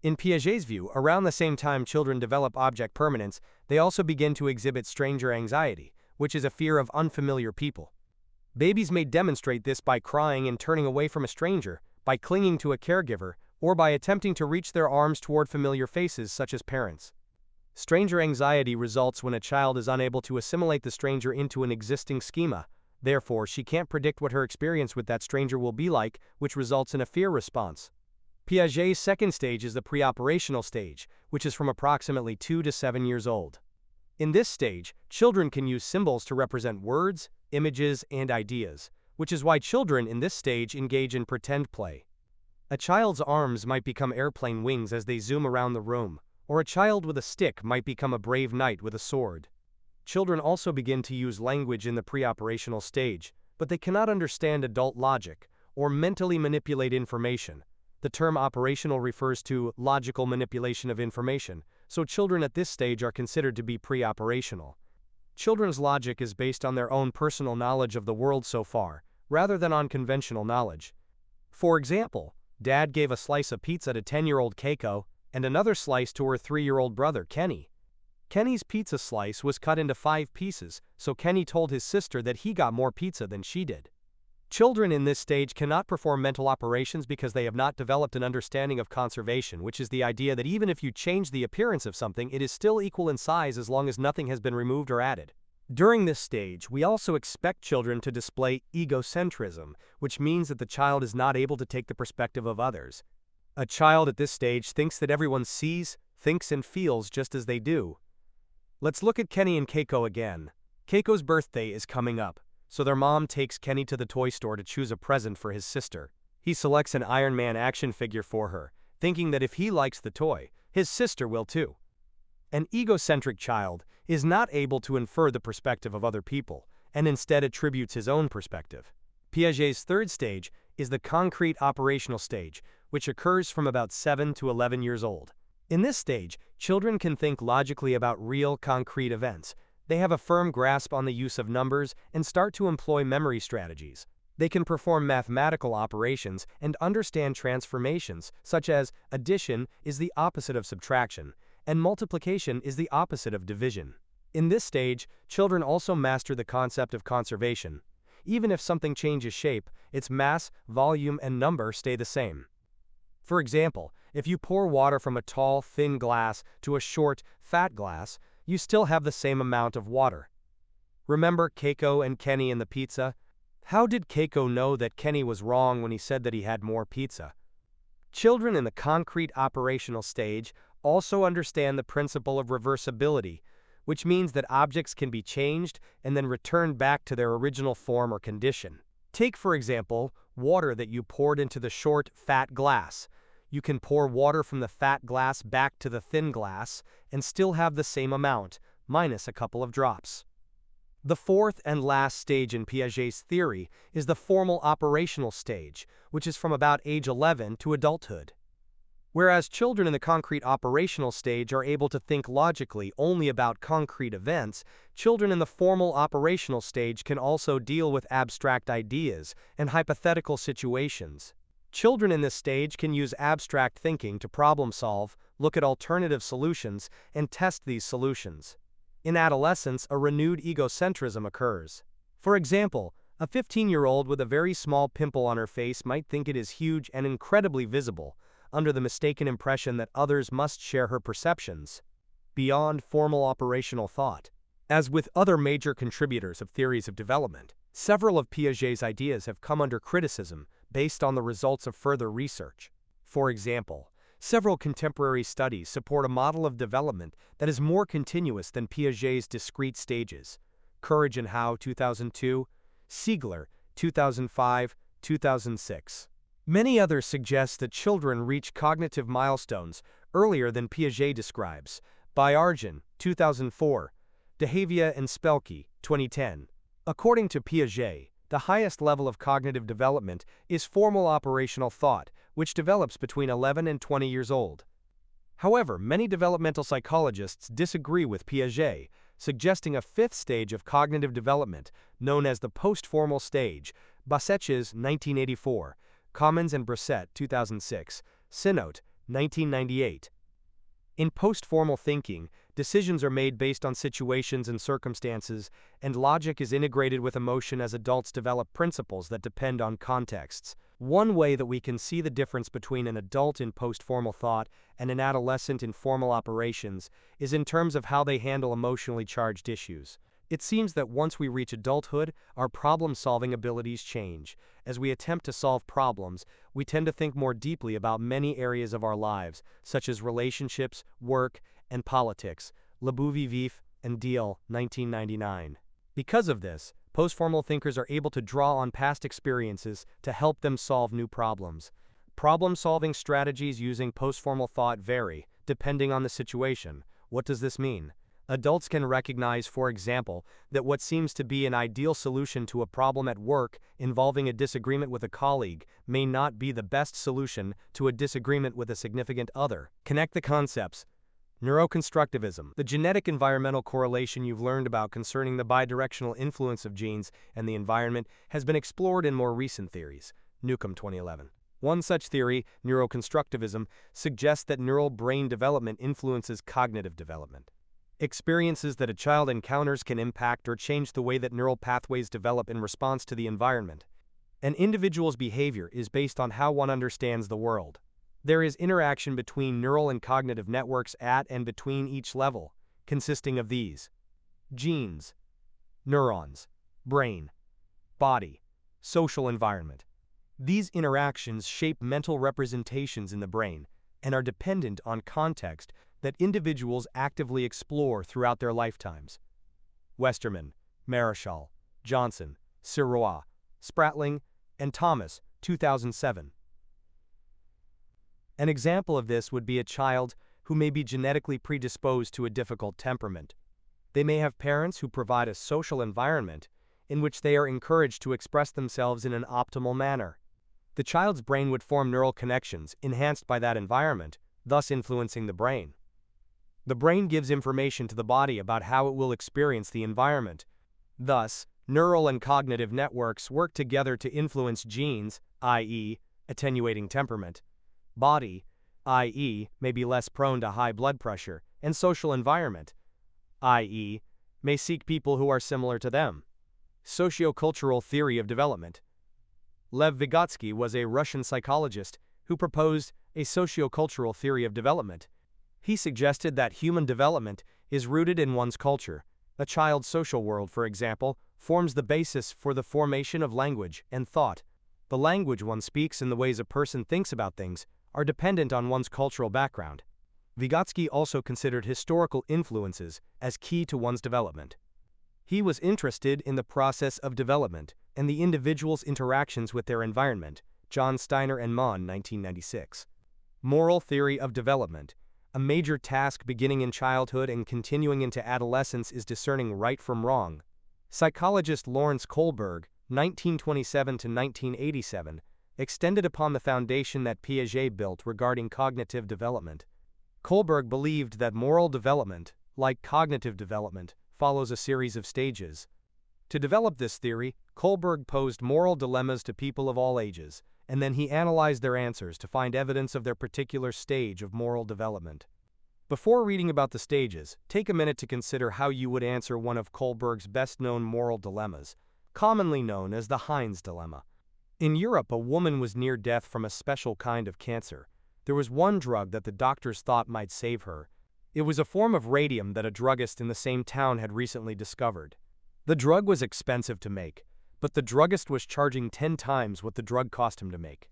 In Piaget's view, around the same time children develop object permanence, they also begin to exhibit stranger anxiety, which is a fear of unfamiliar people. Babies may demonstrate this by crying and turning away from a stranger, by clinging to a caregiver, or by attempting to reach their arms toward familiar faces such as parents. Stranger anxiety results when a child is unable to assimilate the stranger into an existing schema. Therefore, she can't predict what her experience with that stranger will be like, which results in a fear response. Piaget's second stage is the preoperational stage, which is from approximately 2 to 7 years old. In this stage, children can use symbols to represent words, images, and ideas, which is why children in this stage engage in pretend play. A child's arms might become airplane wings as they zoom around the room, or a child with a stick might become a brave knight with a sword. Children also begin to use language in the preoperational stage, but they cannot understand adult logic or mentally manipulate information. The term operational refers to logical manipulation of information, so children at this stage are considered to be pre-operational. Children's logic is based on their own personal knowledge of the world so far, rather than on conventional knowledge. For example, Dad gave a slice of pizza to 10-year-old Keiko and another slice to her 3-year-old brother Kenny. Kenny's pizza slice was cut into 5 pieces, so Kenny told his sister that he got more pizza than she did. Children in this stage cannot perform mental operations because they have not developed an understanding of conservation, which is the idea that even if you change the appearance of something, it is still equal in size as long as nothing has been removed or added. During this stage, we also expect children to display egocentrism, which means that the child is not able to take the perspective of others. A child at this stage thinks that everyone sees, thinks, and feels just as they do. Let's look at Kenny and Keiko again. Keiko's birthday is coming up, so their mom takes Kenny to the toy store to choose a present for his sister. He selects an Iron Man action figure for her, thinking that if he likes the toy, his sister will too. An egocentric child is not able to infer the perspective of other people, and instead attributes his own perspective. Piaget's third stage is the concrete operational stage, which occurs from about 7 to 11 years old. In this stage, children can think logically about real, concrete events. They have a firm grasp on the use of numbers and start to employ memory strategies. They can perform mathematical operations and understand transformations, such as addition is the opposite of subtraction, and multiplication is the opposite of division. In this stage, children also master the concept of conservation. Even if something changes shape, its mass, volume, and number stay the same. For example, if you pour water from a tall, thin glass to a short, fat glass, you still have the same amount of water. Remember Keiko and Kenny and the pizza? How did Keiko know that Kenny was wrong when he said that he had more pizza? Children in the concrete operational stage also understand the principle of reversibility, which means that objects can be changed and then returned back to their original form or condition. Take, for example, water that you poured into the short, fat glass. You can pour water from the fat glass back to the thin glass and still have the same amount, minus a couple of drops. The fourth and last stage in Piaget's theory is the formal operational stage, which is from about age 11 to adulthood. Whereas children in the concrete operational stage are able to think logically only about concrete events, children in the formal operational stage can also deal with abstract ideas and hypothetical situations. Children in this stage can use abstract thinking to problem solve, look at alternative solutions, and test these solutions. In adolescence, a renewed egocentrism occurs. For example, a 15-year-old with a very small pimple on her face might think it is huge and incredibly visible, under the mistaken impression that others must share her perceptions, beyond formal operational thought. As with other major contributors of theories of development, several of Piaget's ideas have come under criticism based on the results of further research. For example, several contemporary studies support a model of development that is more continuous than Piaget's discrete stages. Courage and How, 2002, Siegler, 2005, 2006. Many others suggest that children reach cognitive milestones earlier than Piaget describes. By Arjun, 2004, DeHavia and Spelke, 2010. According to Piaget, the highest level of cognitive development is formal operational thought, which develops between 11 and 20 years old. However, many developmental psychologists disagree with Piaget, suggesting a fifth stage of cognitive development, known as the post-formal stage. Bassetches, 1984. Commons and Brissett, 2006, Sinote, 1998. In post-formal thinking, decisions are made based on situations and circumstances, and logic is integrated with emotion as adults develop principles that depend on contexts. One way that we can see the difference between an adult in post-formal thought and an adolescent in formal operations is in terms of how they handle emotionally charged issues. It seems that once we reach adulthood, our problem-solving abilities change. As we attempt to solve problems, we tend to think more deeply about many areas of our lives, such as relationships, work, and politics. Le Bout-Vif and Deal, 1999. Because of this, post-formal thinkers are able to draw on past experiences to help them solve new problems. Problem-solving strategies using post-formal thought vary, depending on the situation. What does this mean? Adults can recognize, for example, that what seems to be an ideal solution to a problem at work involving a disagreement with a colleague may not be the best solution to a disagreement with a significant other. Connect the concepts. Neuroconstructivism, the genetic environmental correlation you've learned about concerning the bidirectional influence of genes and the environment, has been explored in more recent theories. Newcomb 2011. One such theory, neuroconstructivism, suggests that neural brain development influences cognitive development. Experiences that a child encounters can impact or change the way that neural pathways develop in response to the environment. An individual's behavior is based on how one understands the world. There is interaction between neural and cognitive networks at and between each level, consisting of these: genes, neurons, brain, body, social environment. These interactions shape mental representations in the brain and are dependent on context that individuals actively explore throughout their lifetimes. Westerman, Marischal, Johnson, Sirois, Spratling, and Thomas, 2007. An example of this would be a child who may be genetically predisposed to a difficult temperament. They may have parents who provide a social environment in which they are encouraged to express themselves in an optimal manner. The child's brain would form neural connections enhanced by that environment, thus influencing the brain. The brain gives information to the body about how it will experience the environment. Thus, neural and cognitive networks work together to influence genes, i.e., attenuating temperament, body, i.e., may be less prone to high blood pressure, and social environment, i.e., may seek people who are similar to them. Sociocultural theory of development. Lev Vygotsky was a Russian psychologist who proposed a sociocultural theory of development. He suggested that human development is rooted in one's culture. A child's social world, for example, forms the basis for the formation of language and thought. The language one speaks and the ways a person thinks about things are dependent on one's cultural background. Vygotsky also considered historical influences as key to one's development. He was interested in the process of development and the individual's interactions with their environment. John Steiner and Mann, 1996. Moral theory of development. A major task beginning in childhood and continuing into adolescence is discerning right from wrong. Psychologist Lawrence Kohlberg, 1927 to 1987, extended upon the foundation that Piaget built regarding cognitive development. Kohlberg believed that moral development, like cognitive development, follows a series of stages. To develop this theory, Kohlberg posed moral dilemmas to people of all ages, and then he analyzed their answers to find evidence of their particular stage of moral development. Before reading about the stages, take a minute to consider how you would answer one of Kohlberg's best-known moral dilemmas, commonly known as the Heinz dilemma. In Europe, a woman was near death from a special kind of cancer. There was one drug that the doctors thought might save her. It was a form of radium that a druggist in the same town had recently discovered. The drug was expensive to make, but the druggist was charging 10 times what the drug cost him to make.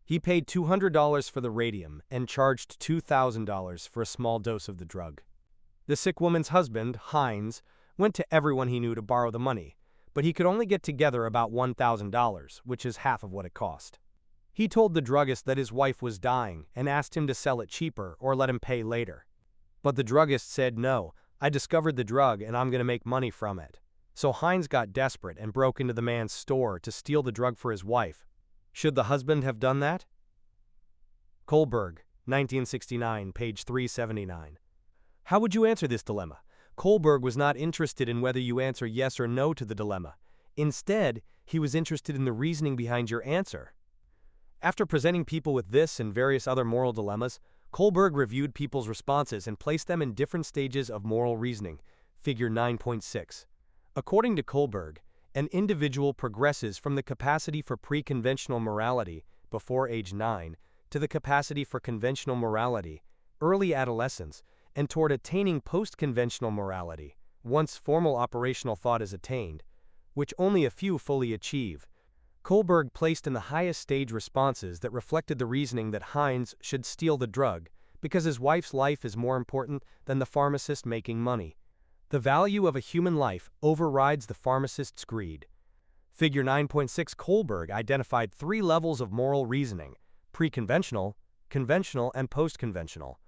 He paid $200 for the radium and charged $2,000 for a small dose of the drug. The sick woman's husband, Heinz, went to everyone he knew to borrow the money, but he could only get together about $1,000, which is half of what it cost. He told the druggist that his wife was dying and asked him to sell it cheaper or let him pay later. But the druggist said, "No, I discovered the drug and I'm going to make money from it." So Heinz got desperate and broke into the man's store to steal the drug for his wife. Should the husband have done that? Kohlberg, 1969, page 379. How would you answer this dilemma? Kohlberg was not interested in whether you answer yes or no to the dilemma. Instead, he was interested in the reasoning behind your answer. After presenting people with this and various other moral dilemmas, Kohlberg reviewed people's responses and placed them in different stages of moral reasoning. Figure 9.6. According to Kohlberg, an individual progresses from the capacity for pre-conventional morality, before age 9, to the capacity for conventional morality, early adolescence, and toward attaining post-conventional morality, once formal operational thought is attained, which only a few fully achieve. Kohlberg placed in the highest stage responses that reflected the reasoning that Heinz should steal the drug because his wife's life is more important than the pharmacist making money. The value of a human life overrides the pharmacist's greed. Figure 9.6. Kohlberg identified 3 levels of moral reasoning: pre-conventional, conventional, and post-conventional.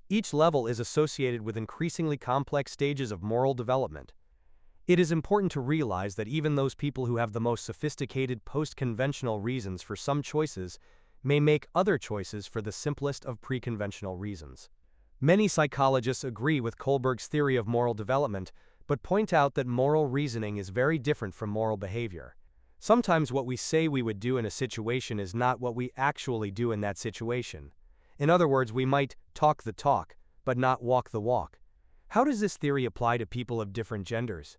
Each level is associated with increasingly complex stages of moral development. It is important to realize that even those people who have the most sophisticated post-conventional reasons for some choices may make other choices for the simplest of pre-conventional reasons. Many psychologists agree with Kohlberg's theory of moral development, but point out that moral reasoning is very different from moral behavior. Sometimes what we say we would do in a situation is not what we actually do in that situation. In other words, we might talk the talk, but not walk the walk. How does this theory apply to people of different genders?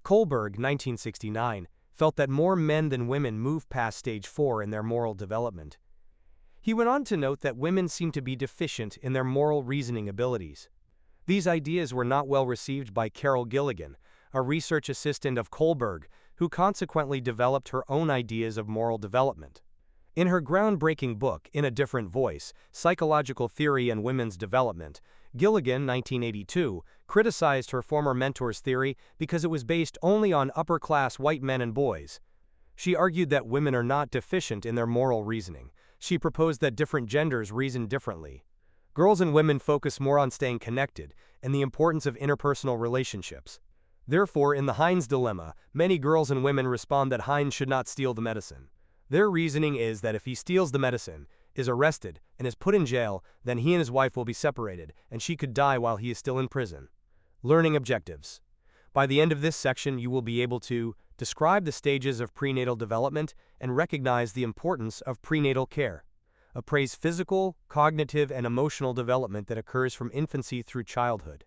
Kohlberg, 1969, felt that more men than women move past stage 4 in their moral development. He went on to note that women seem to be deficient in their moral reasoning abilities. These ideas were not well received by Carol Gilligan, a research assistant of Kohlberg, who consequently developed her own ideas of moral development. In her groundbreaking book, In a Different Voice, Psychological Theory and Women's Development, Gilligan, 1982, criticized her former mentor's theory because it was based only on upper-class white men and boys. She argued that women are not deficient in their moral reasoning. She proposed that different genders reason differently. Girls and women focus more on staying connected and the importance of interpersonal relationships. Therefore, in the Heinz dilemma, many girls and women respond that Heinz should not steal the medicine. Their reasoning is that if he steals the medicine, is arrested, and is put in jail, then he and his wife will be separated, and she could die while he is still in prison. Learning objectives. By the end of this section, you will be able to describe the stages of prenatal development and recognize the importance of prenatal care. Appraise physical, cognitive, and emotional development that occurs from infancy through childhood.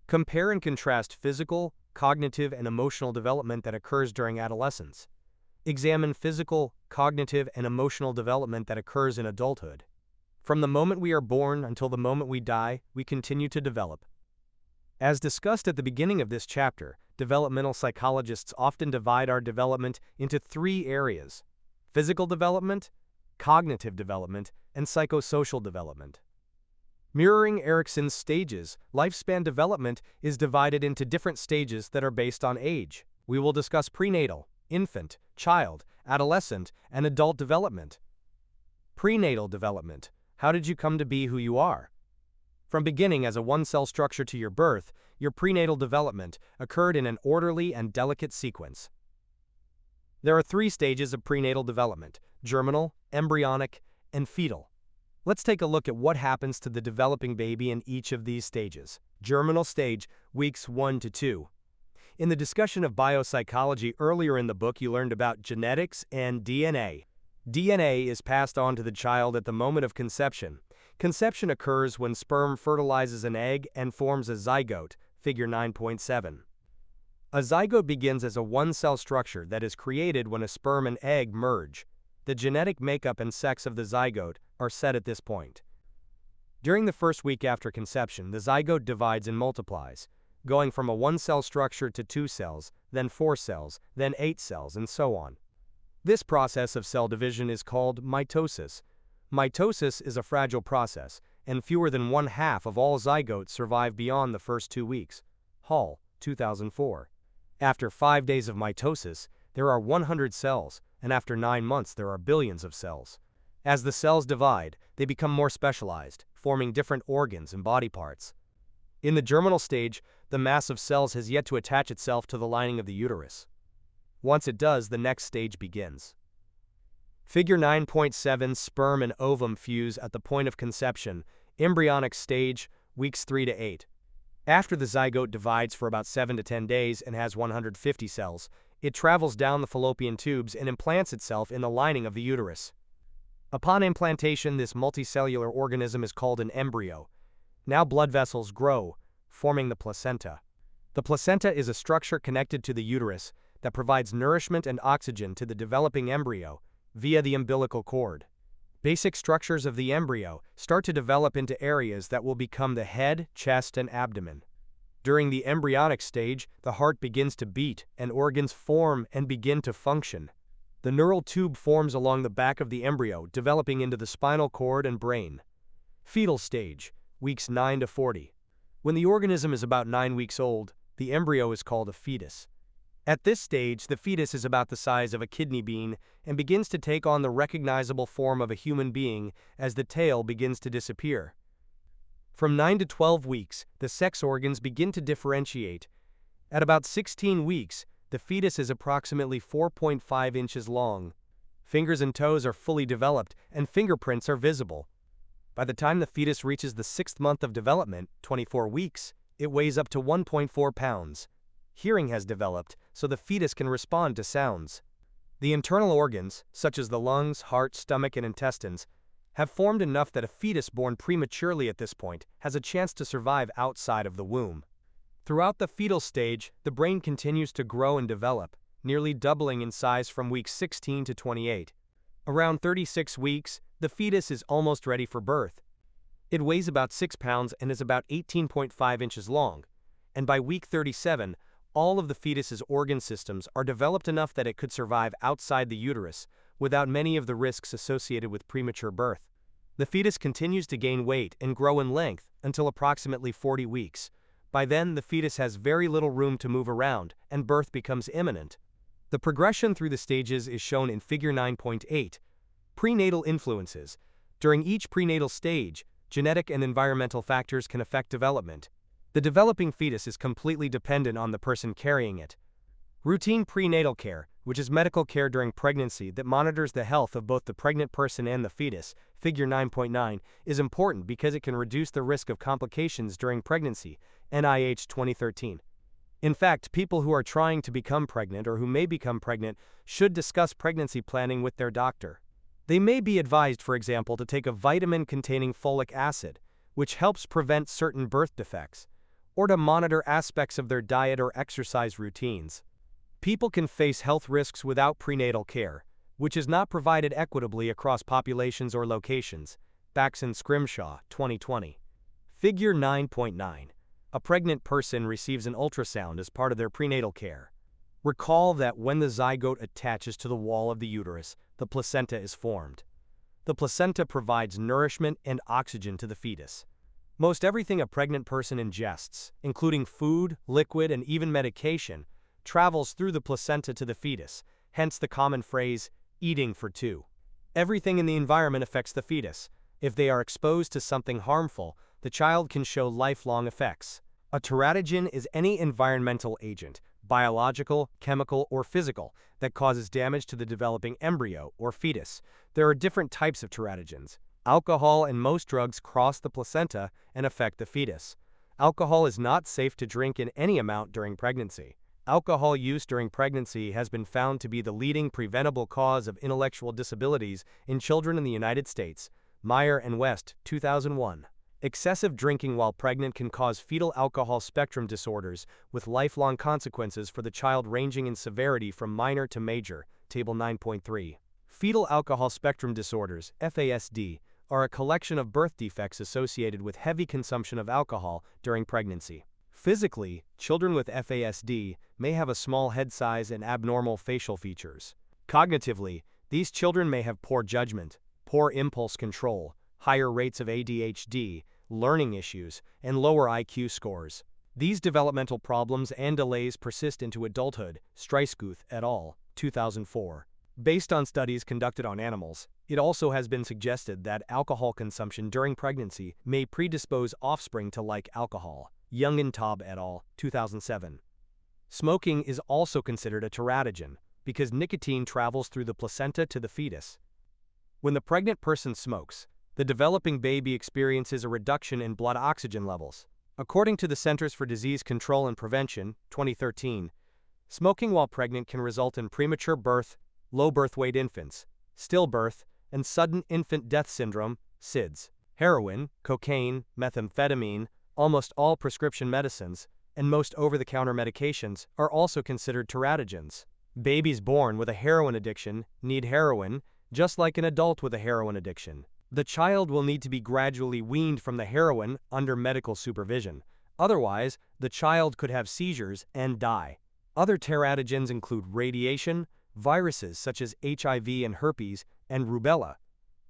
Compare and contrast physical, cognitive, and emotional development that occurs during adolescence. Examine physical, cognitive, and emotional development that occurs in adulthood. From the moment we are born until the moment we die, we continue to develop. As discussed at the beginning of this chapter, developmental psychologists often divide our development into 3 areas: physical development, cognitive development, and psychosocial development. Mirroring Erikson's stages, lifespan development is divided into different stages that are based on age. We will discuss prenatal, infant, child, adolescent, and adult development. Prenatal development. How did you come to be who you are? From beginning as a one-cell structure to your birth, your prenatal development occurred in an orderly and delicate sequence. There are 3 stages of prenatal development: germinal, embryonic, and fetal. Let's take a look at what happens to the developing baby in each of these stages. Germinal stage, weeks 1 to 2. In the discussion of biopsychology earlier in the book, you learned about genetics and DNA. DNA is passed on to the child at the moment of conception. Conception occurs when sperm fertilizes an egg and forms a zygote, figure 9.7. A zygote begins as a one-cell structure that is created when a sperm and egg merge. The genetic makeup and sex of the zygote are set at this point. During the first week after conception, the zygote divides and multiplies, going from a one-cell structure to 2 cells, then 4 cells, then 8 cells, and so on. This process of cell division is called mitosis. Mitosis is a fragile process, and fewer than 1/2 of all zygotes survive beyond the first 2 weeks. Hall, 2004. After 5 days of mitosis, there are 100 cells, and after 9 months there are billions of cells. As the cells divide, they become more specialized, forming different organs and body parts. In the germinal stage, the mass of cells has yet to attach itself to the lining of the uterus. Once it does, the next stage begins. Figure 9.7, sperm and ovum fuse at the point of conception, embryonic stage, weeks 3 to 8. After the zygote divides for about 7 to 10 days and has 150 cells, it travels down the fallopian tubes and implants itself in the lining of the uterus. Upon implantation, this multicellular organism is called an embryo. Now blood vessels grow, forming the placenta. The placenta is a structure connected to the uterus that provides nourishment and oxygen to the developing embryo via the umbilical cord. Basic structures of the embryo start to develop into areas that will become the head, chest, and abdomen. During the embryonic stage, the heart begins to beat and organs form and begin to function. The neural tube forms along the back of the embryo, developing into the spinal cord and brain. Fetal stage, weeks 9 to 40. When the organism is about 9 weeks old, the embryo is called a fetus. At this stage, the fetus is about the size of a kidney bean and begins to take on the recognizable form of a human being as the tail begins to disappear. From 9 to 12 weeks, the sex organs begin to differentiate. At about 16 weeks, the fetus is approximately 4.5 inches long. Fingers and toes are fully developed, and fingerprints are visible. By the time the fetus reaches the 6th month of development, 24 weeks, it weighs up to 1.4 pounds. Hearing has developed, so the fetus can respond to sounds. The internal organs, such as the lungs, heart, stomach, and intestines, have formed enough that a fetus born prematurely at this point has a chance to survive outside of the womb. Throughout the fetal stage, the brain continues to grow and develop, nearly doubling in size from weeks 16 to 28. Around 36 weeks, the fetus is almost ready for birth. It weighs about 6 pounds and is about 18.5 inches long, and by week 37, all of the fetus's organ systems are developed enough that it could survive outside the uterus without many of the risks associated with premature birth. The fetus continues to gain weight and grow in length until approximately 40 weeks. By then, the fetus has very little room to move around, and birth becomes imminent. The progression through the stages is shown in Figure 9.8. Prenatal influences. During each prenatal stage, genetic and environmental factors can affect development. The developing fetus is completely dependent on the person carrying it. Routine prenatal care, which is medical care during pregnancy that monitors the health of both the pregnant person and the fetus, Figure 9.9, is important because it can reduce the risk of complications during pregnancy, NIH 2013. In fact, people who are trying to become pregnant or who may become pregnant should discuss pregnancy planning with their doctor. They may be advised, for example, to take a vitamin containing folic acid, which helps prevent certain birth defects, or to monitor aspects of their diet or exercise routines. People can face health risks without prenatal care, which is not provided equitably across populations or locations. Baxon Scrimshaw, 2020. Figure 9.9. A pregnant person receives an ultrasound as part of their prenatal care. Recall that when the zygote attaches to the wall of the uterus, the placenta is formed. The placenta provides nourishment and oxygen to the fetus. Most everything a pregnant person ingests, including food, liquid, and even medication, travels through the placenta to the fetus, hence the common phrase, eating for two. Everything in the environment affects the fetus. If they are exposed to something harmful, the child can show lifelong effects. A teratogen is any environmental agent, biological, chemical, or physical, that causes damage to the developing embryo or fetus. There are different types of teratogens. Alcohol and most drugs cross the placenta and affect the fetus. Alcohol is not safe to drink in any amount during pregnancy. Alcohol use during pregnancy has been found to be the leading preventable cause of intellectual disabilities in children in the United States. Meyer and West, 2001. Excessive drinking while pregnant can cause fetal alcohol spectrum disorders with lifelong consequences for the child ranging in severity from minor to major. Table 9.3. Fetal alcohol spectrum disorders, FASD, are a collection of birth defects associated with heavy consumption of alcohol during pregnancy. Physically, children with FASD may have a small head size and abnormal facial features. Cognitively, these children may have poor judgment, poor impulse control, higher rates of ADHD, learning issues, and lower IQ scores. These developmental problems and delays persist into adulthood. Streisguth et al., 2004. Based on studies conducted on animals, it also has been suggested that alcohol consumption during pregnancy may predispose offspring to like alcohol. Young and Taub et al., 2007. Smoking is also considered a teratogen because nicotine travels through the placenta to the fetus. When the pregnant person smokes, the developing baby experiences a reduction in blood oxygen levels. According to the Centers for Disease Control and Prevention, 2013, smoking while pregnant can result in premature birth, low birth weight infants, stillbirth, and sudden infant death syndrome, SIDS. Heroin, cocaine, methamphetamine, almost all prescription medicines, and most over-the-counter medications are also considered teratogens. Babies born with a heroin addiction need heroin, just like an adult with a heroin addiction. The child will need to be gradually weaned from the heroin under medical supervision. Otherwise, the child could have seizures and die. Other teratogens include radiation, viruses such as HIV and herpes, and rubella,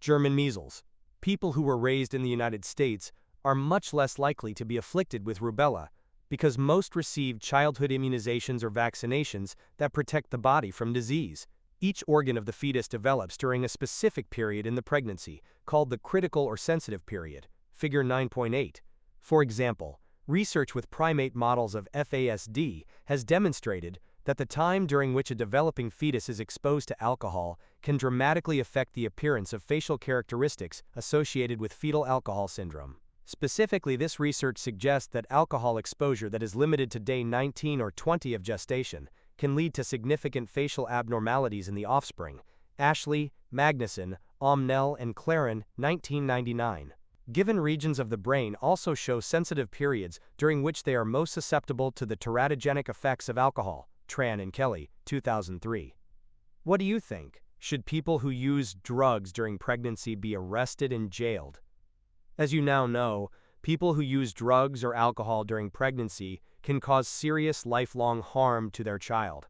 German measles. People who were raised in the United States are much less likely to be afflicted with rubella because most received childhood immunizations or vaccinations that protect the body from disease. Each organ of the fetus develops during a specific period in the pregnancy, called the critical or sensitive period, Figure 9.8. For example, research with primate models of FASD has demonstrated that the time during which a developing fetus is exposed to alcohol can dramatically affect the appearance of facial characteristics associated with fetal alcohol syndrome. Specifically, this research suggests that alcohol exposure that is limited to day 19 or 20 of gestation can lead to significant facial abnormalities in the offspring. Ashley, Magnuson, Omnell, and Claren, 1999. Given regions of the brain also show sensitive periods during which they are most susceptible to the teratogenic effects of alcohol. Tran and Kelly, 2003. What do you think? Should people who use drugs during pregnancy be arrested and jailed? As you now know, people who use drugs or alcohol during pregnancy can cause serious lifelong harm to their child.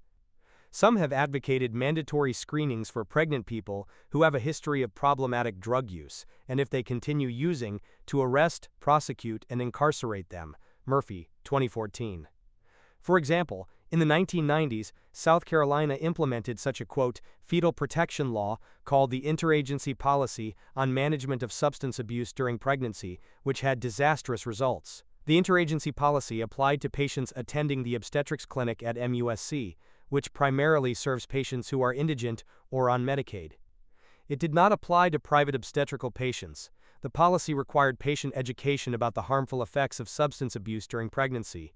Some have advocated mandatory screenings for pregnant people who have a history of problematic drug use, and if they continue using, to arrest, prosecute, and incarcerate them. Murphy, 2014. For example, in the 1990s, South Carolina implemented such a, quote, fetal protection law called the Interagency Policy on Management of Substance Abuse During Pregnancy, which had disastrous results. The interagency policy applied to patients attending the obstetrics clinic at MUSC, which primarily serves patients who are indigent or on Medicaid. It did not apply to private obstetrical patients. The policy required patient education about the harmful effects of substance abuse during pregnancy.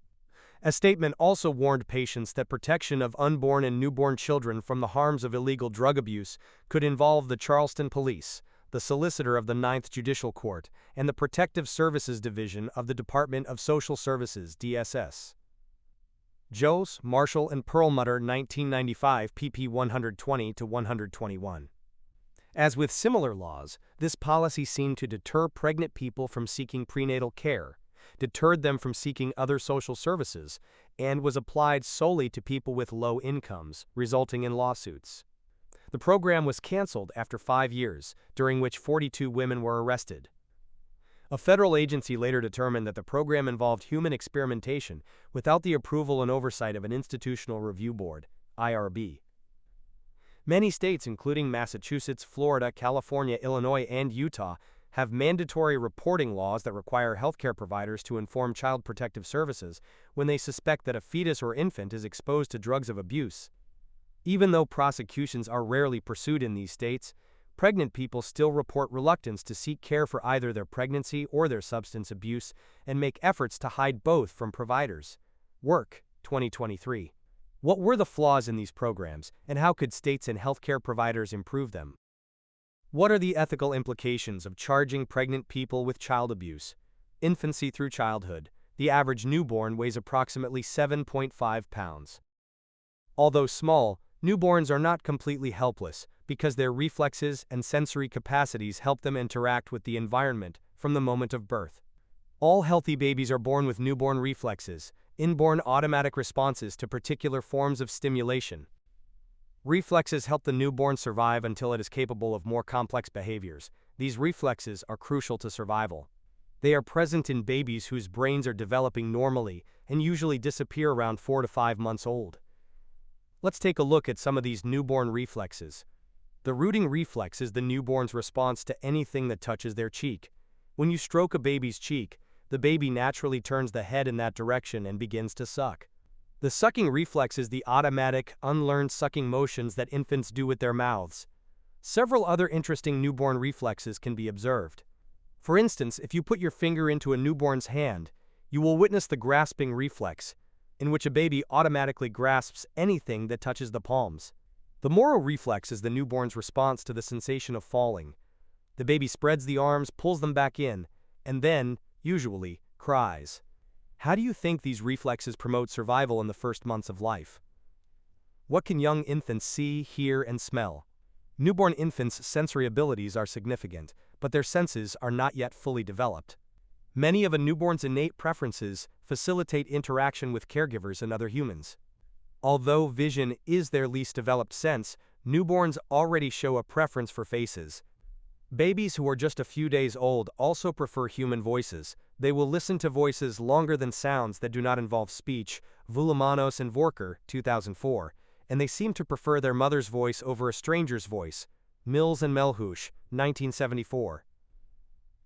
A statement also warned patients that protection of unborn and newborn children from the harms of illegal drug abuse could involve the Charleston Police, the solicitor of the Ninth Judicial Court, and the Protective Services Division of the Department of Social Services, DSS. Jose, Marshall, and Perlmutter, 1995, pp. 120-121. As with similar laws, this policy seemed to deter pregnant people from seeking prenatal care, deterred them from seeking other social services, and was applied solely to people with low incomes, resulting in lawsuits. The program was canceled after 5 years, during which 42 women were arrested. A federal agency later determined that the program involved human experimentation without the approval and oversight of an Institutional Review Board, IRB. Many states, including Massachusetts, Florida, California, Illinois, and Utah, have mandatory reporting laws that require healthcare providers to inform Child Protective Services when they suspect that a fetus or infant is exposed to drugs of abuse. Even though prosecutions are rarely pursued in these states, pregnant people still report reluctance to seek care for either their pregnancy or their substance abuse and make efforts to hide both from providers. Work, 2023. What were the flaws in these programs, and how could states and healthcare providers improve them? What are the ethical implications of charging pregnant people with child abuse? Infancy through childhood. The average newborn weighs approximately 7.5 pounds. Although small, newborns are not completely helpless because their reflexes and sensory capacities help them interact with the environment from the moment of birth. All healthy babies are born with newborn reflexes, inborn automatic responses to particular forms of stimulation. Reflexes help the newborn survive until it is capable of more complex behaviors. These reflexes are crucial to survival. They are present in babies whose brains are developing normally and usually disappear around 4 to 5 months old. Let's take a look at some of these newborn reflexes. The rooting reflex is the newborn's response to anything that touches their cheek. When you stroke a baby's cheek, the baby naturally turns the head in that direction and begins to suck. The sucking reflex is the automatic, unlearned sucking motions that infants do with their mouths. Several other interesting newborn reflexes can be observed. For instance, if you put your finger into a newborn's hand, you will witness the grasping reflex, in which a baby automatically grasps anything that touches the palms. The Moro reflex is the newborn's response to the sensation of falling. The baby spreads the arms, pulls them back in, and then, usually, cries. How do you think these reflexes promote survival in the first months of life? What can young infants see, hear, and smell? Newborn infants' sensory abilities are significant, but their senses are not yet fully developed. Many of a newborn's innate preferences facilitate interaction with caregivers and other humans. Although vision is their least developed sense, newborns already show a preference for faces. Babies who are just a few days old also prefer human voices. They will listen to voices longer than sounds that do not involve speech, Voulimanos and Vorker, 2004, and they seem to prefer their mother's voice over a stranger's voice, Mills and Melhush, 1974.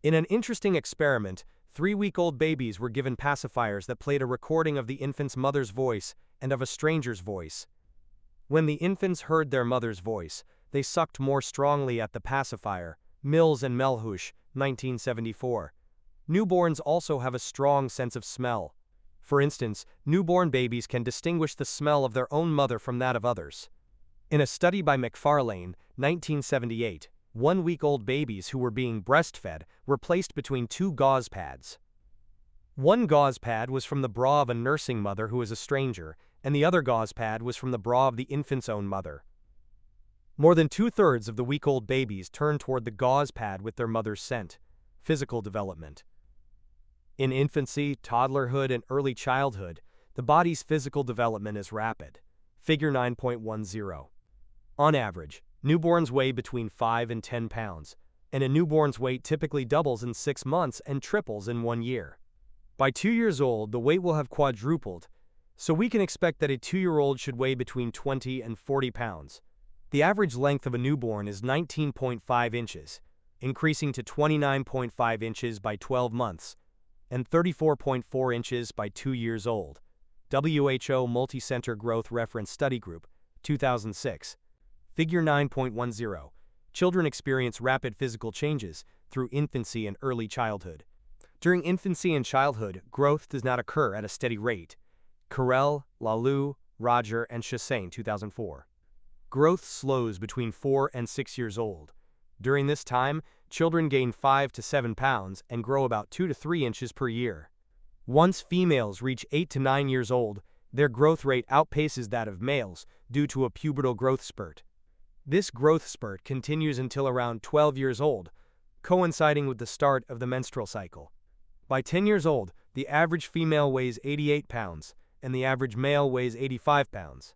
In an interesting experiment, 3-week-old babies were given pacifiers that played a recording of the infant's mother's voice and of a stranger's voice. When the infants heard their mother's voice, they sucked more strongly at the pacifier. Mills and Melhush, 1974. Newborns also have a strong sense of smell. For instance, newborn babies can distinguish the smell of their own mother from that of others. In a study by McFarlane, 1978, 1-week-old babies who were being breastfed were placed between two gauze pads. One gauze pad was from the bra of a nursing mother who was a stranger, and the other gauze pad was from the bra of the infant's own mother. More than 2/3 of the week-old babies turned toward the gauze pad with their mother's scent. Physical development. In infancy, toddlerhood, and early childhood, the body's physical development is rapid. Figure 9.10. On average, newborns weigh between 5 and 10 pounds, and a newborn's weight typically doubles in 6 months and triples in 1 year. By 2 years old, the weight will have quadrupled, so we can expect that a 2-year-old should weigh between 20 and 40 pounds. The average length of a newborn is 19.5 inches, increasing to 29.5 inches by 12 months, and 34.4 inches by 2 years old. WHO Multicenter Growth Reference Study Group, 2006. Figure 9.10. Children experience rapid physical changes through infancy and early childhood. During infancy and childhood, growth does not occur at a steady rate. Carell, Lalou, Roger, and Chassain, 2004. Growth slows between 4 and 6 years old. During this time, children gain 5 to 7 pounds and grow about 2 to 3 inches per year. Once females reach 8 to 9 years old, their growth rate outpaces that of males due to a pubertal growth spurt. This growth spurt continues until around 12 years old, coinciding with the start of the menstrual cycle. By 10 years old, the average female weighs 88 pounds, and the average male weighs 85 pounds.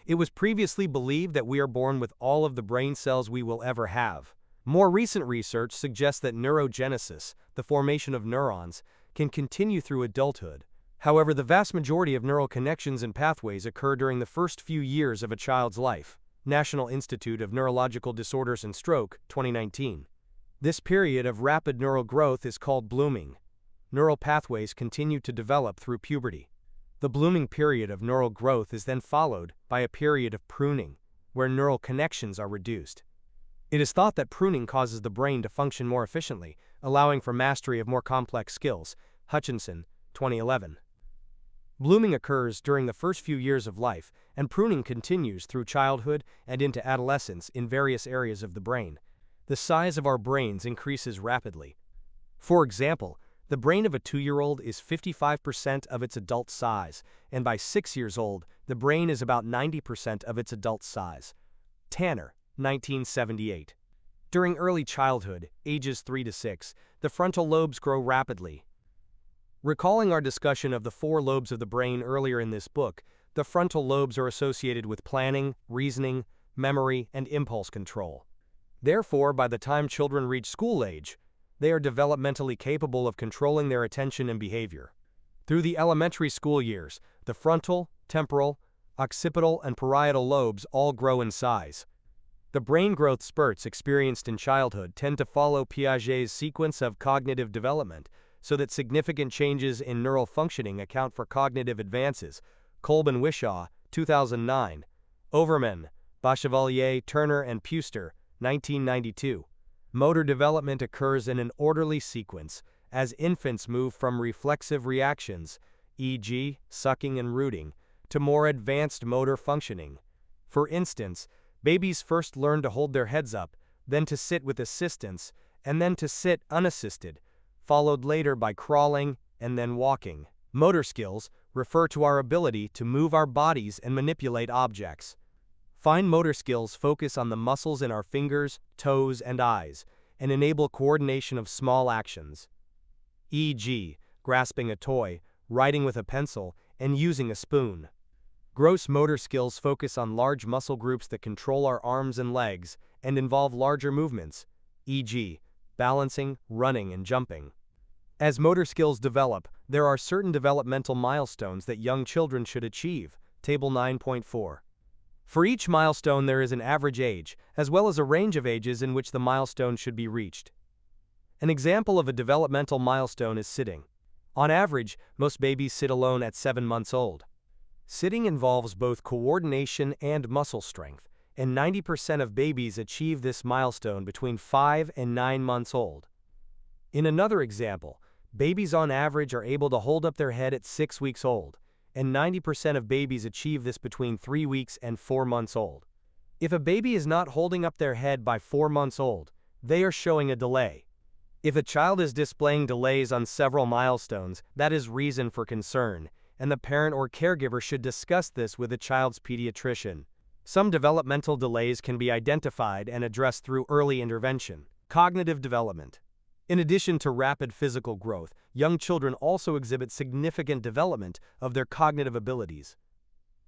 It was previously believed that we are born with all of the brain cells we will ever have. More recent research suggests that neurogenesis, the formation of neurons, can continue through adulthood. However, the vast majority of neural connections and pathways occur during the first few years of a child's life. National Institute of Neurological Disorders and Stroke, 2019. This period of rapid neural growth is called blooming. Neural pathways continue to develop through puberty. The blooming period of neural growth is then followed by a period of pruning, where neural connections are reduced. It is thought that pruning causes the brain to function more efficiently, allowing for mastery of more complex skills. Hutchinson, 2011. Blooming occurs during the first few years of life, and pruning continues through childhood and into adolescence in various areas of the brain. The size of our brains increases rapidly. For example, the brain of a 2-year-old is 55% of its adult size, and by 6 years old, the brain is about 90% of its adult size. Tanner, 1978. During early childhood, ages 3 to 6, the frontal lobes grow rapidly. Recalling our discussion of the 4 lobes of the brain earlier in this book, the frontal lobes are associated with planning, reasoning, memory, and impulse control. Therefore, by the time children reach school age, they are developmentally capable of controlling their attention and behavior. Through the elementary school years, the frontal, temporal, occipital, and parietal lobes all grow in size. The brain growth spurts experienced in childhood tend to follow Piaget's sequence of cognitive development, so that significant changes in neural functioning account for cognitive advances. Kolb and Wishaw, 2009. Overman, Bachevalier, Turner, and Puster, 1992. Motor development occurs in an orderly sequence as infants move from reflexive reactions, e.g., sucking and rooting, to more advanced motor functioning. For instance, babies first learn to hold their heads up, then to sit with assistance, and then to sit unassisted, followed later by crawling and then walking. Motor skills refer to our ability to move our bodies and manipulate objects. Fine motor skills focus on the muscles in our fingers, toes, and eyes, and enable coordination of small actions, e.g., grasping a toy, writing with a pencil, and using a spoon. Gross motor skills focus on large muscle groups that control our arms and legs and involve larger movements, e.g., balancing, running, and jumping. As motor skills develop, there are certain developmental milestones that young children should achieve. Table 9.4. For each milestone there is an average age, as well as a range of ages in which the milestone should be reached. An example of a developmental milestone is sitting. On average, most babies sit alone at 7 months old. Sitting involves both coordination and muscle strength, and 90% of babies achieve this milestone between 5 and 9 months old. In another example, babies on average are able to hold up their head at 6 weeks old, and 90% of babies achieve this between 3 weeks and 4 months old. If a baby is not holding up their head by 4 months old, they are showing a delay. If a child is displaying delays on several milestones, that is reason for concern, and the parent or caregiver should discuss this with the child's pediatrician. Some developmental delays can be identified and addressed through early intervention. Cognitive development. In addition to rapid physical growth, young children also exhibit significant development of their cognitive abilities.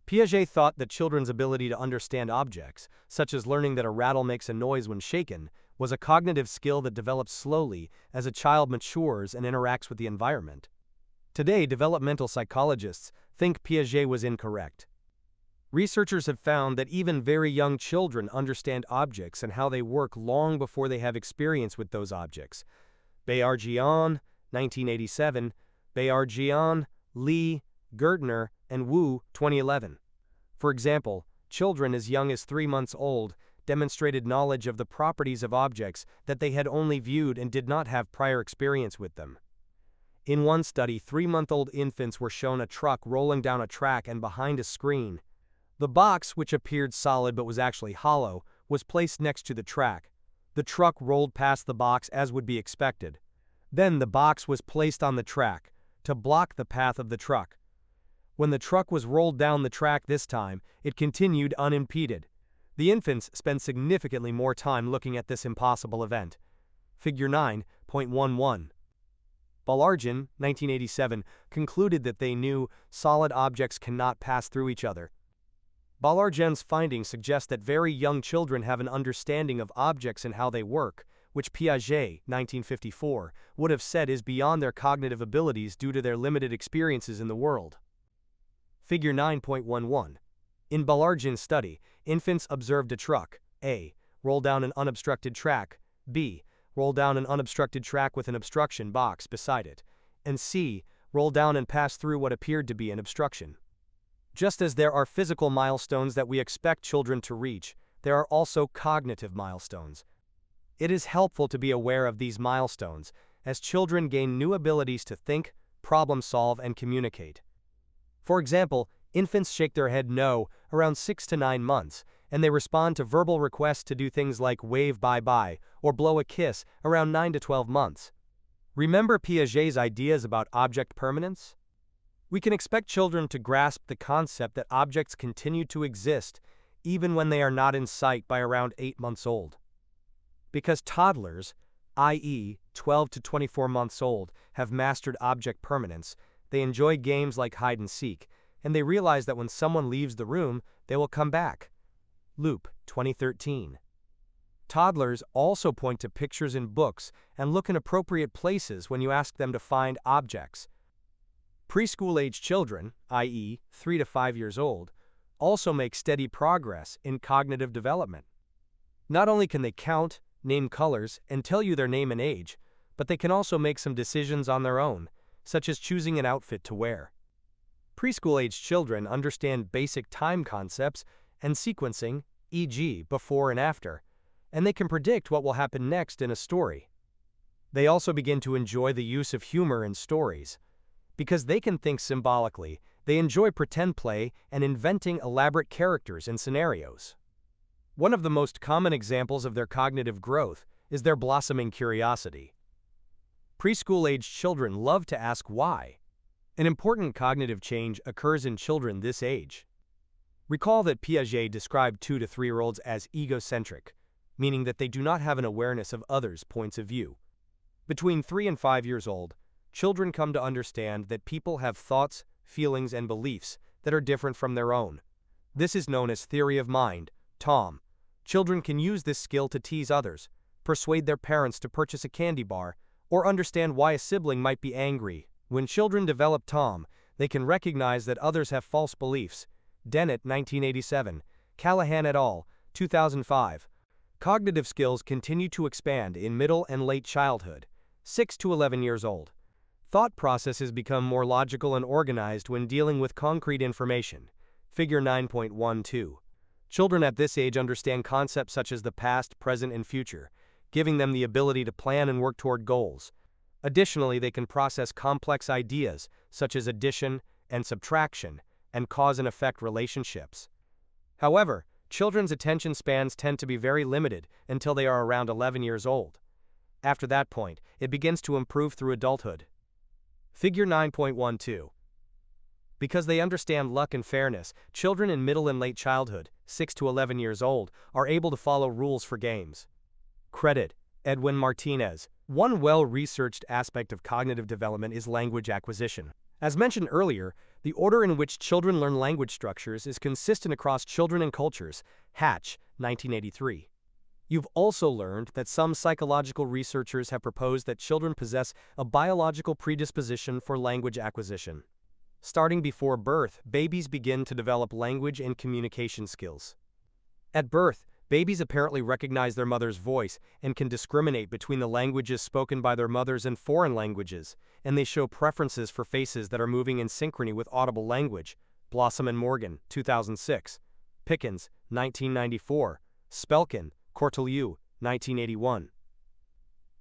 Piaget thought that children's ability to understand objects, such as learning that a rattle makes a noise when shaken, was a cognitive skill that develops slowly as a child matures and interacts with the environment. Today, developmental psychologists think Piaget was incorrect. Researchers have found that even very young children understand objects and how they work long before they have experience with those objects. Bayarjian, 1987, Bayarjian, Lee, Gertner, and Wu, 2011. For example, children as young as 3 months old demonstrated knowledge of the properties of objects that they had only viewed and did not have prior experience with them. In one study, 3-month-old infants were shown a truck rolling down a track and behind a screen. The box, which appeared solid but was actually hollow, was placed next to the track. The truck rolled past the box as would be expected. Then the box was placed on the track to block the path of the truck. When the truck was rolled down the track this time, it continued unimpeded. The infants spent significantly more time looking at this impossible event. Figure 9.11. Baillargeon, 1987, concluded that they knew solid objects cannot pass through each other. Baillargeon's findings suggest that very young children have an understanding of objects and how they work, which Piaget, 1954, would have said is beyond their cognitive abilities due to their limited experiences in the world. Figure 9.11. In Baillargeon's study, infants observed a truck, A, roll down an unobstructed track, B, roll down an unobstructed track with an obstruction box beside it, and C, roll down and pass through what appeared to be an obstruction. Just as there are physical milestones that we expect children to reach, there are also cognitive milestones. It is helpful to be aware of these milestones, as children gain new abilities to think, problem solve, and communicate. For example, infants shake their head no around 6 to 9 months, and they respond to verbal requests to do things like wave bye-bye or blow a kiss around 9 to 12 months. Remember Piaget's ideas about object permanence? We can expect children to grasp the concept that objects continue to exist even when they are not in sight by around 8 months old. Because toddlers, i.e., 12 to 24 months old, have mastered object permanence, they enjoy games like hide and seek, and they realize that when someone leaves the room, they will come back. Loop, 2013. Toddlers also point to pictures in books and look in appropriate places when you ask them to find objects. Preschool-age children, i.e., 3 to 5 years old, also make steady progress in cognitive development. Not only can they count, name colors, and tell you their name and age, but they can also make some decisions on their own, such as choosing an outfit to wear. Preschool-age children understand basic time concepts and sequencing, e.g., before and after, and they can predict what will happen next in a story. They also begin to enjoy the use of humor in stories. Because they can think symbolically, they enjoy pretend play and inventing elaborate characters and scenarios. One of the most common examples of their cognitive growth is their blossoming curiosity. Preschool-age children love to ask why. An important cognitive change occurs in children this age. Recall that Piaget described 2 to 3-year-olds as egocentric, meaning that they do not have an awareness of others' points of view. Between 3 and 5 years old, children come to understand that people have thoughts, feelings, and beliefs that are different from their own. This is known as theory of mind, TOM. Children can use this skill to tease others, persuade their parents to purchase a candy bar, or understand why a sibling might be angry. When children develop TOM, they can recognize that others have false beliefs. Dennett, 1987, Callahan et al., 2005. Cognitive skills continue to expand in middle and late childhood, 6 to 11 years old. Thought processes become more logical and organized when dealing with concrete information. Figure 9.12. Children at this age understand concepts such as the past, present, and future, giving them the ability to plan and work toward goals. Additionally, they can process complex ideas, such as addition and subtraction, and cause and effect relationships. However, children's attention spans tend to be very limited until they are around 11 years old. After that point, it begins to improve through adulthood. Figure 9.12. Because they understand luck and fairness, children in middle and late childhood, 6 to 11 years old, are able to follow rules for games. Credit: Edwin Martinez. One well-researched aspect of cognitive development is language acquisition. As mentioned earlier, the order in which children learn language structures is consistent across children and cultures. Hatch, 1983. You've also learned that some psychological researchers have proposed that children possess a biological predisposition for language acquisition. Starting before birth, babies begin to develop language and communication skills. At birth, babies apparently recognize their mother's voice and can discriminate between the languages spoken by their mothers and foreign languages, and they show preferences for faces that are moving in synchrony with audible language. Blossom and Morgan, 2006. Pickens, 1994. Spelkin, Cortelyou, 1981.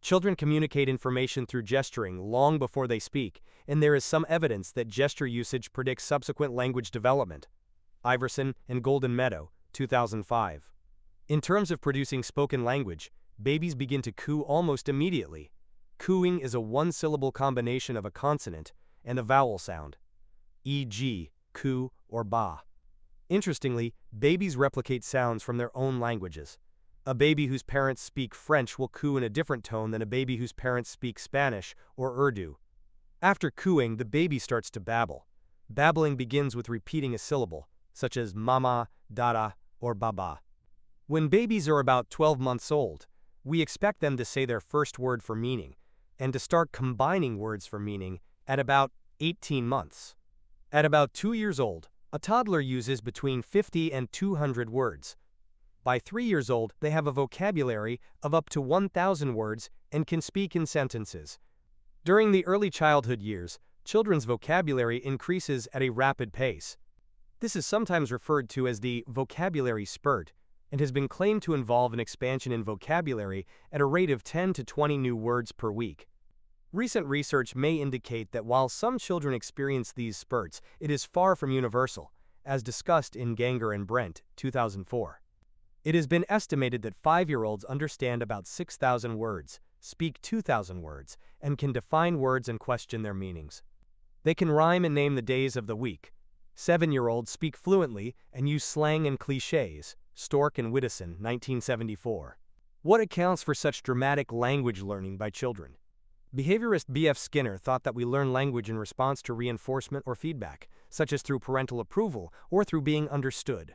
Children communicate information through gesturing long before they speak, and there is some evidence that gesture usage predicts subsequent language development. Iverson and Golden Meadow, 2005. In terms of producing spoken language, babies begin to coo almost immediately. Cooing is a one-syllable combination of a consonant and a vowel sound, e.g., coo or ba. Interestingly, babies replicate sounds from their own languages. A baby whose parents speak French will coo in a different tone than a baby whose parents speak Spanish or Urdu. After cooing, the baby starts to babble. Babbling begins with repeating a syllable, such as mama, dada, or baba. When babies are about 12 months old, we expect them to say their first word for meaning, and to start combining words for meaning at about 18 months. At about 2 years old, a toddler uses between 50 and 200 words. By 3 years old, they have a vocabulary of up to 1,000 words and can speak in sentences. During the early childhood years, children's vocabulary increases at a rapid pace. This is sometimes referred to as the vocabulary spurt, and has been claimed to involve an expansion in vocabulary at a rate of 10 to 20 new words per week. Recent research may indicate that while some children experience these spurts, it is far from universal, as discussed in Ganger and Brent, 2004. It has been estimated that 5-year-olds understand about 6,000 words, speak 2,000 words, and can define words and question their meanings. They can rhyme and name the days of the week. 7-year-olds speak fluently and use slang and cliches. Stork and Widdowson, 1974. What accounts for such dramatic language learning by children? Behaviorist B.F. Skinner thought that we learn language in response to reinforcement or feedback, such as through parental approval or through being understood.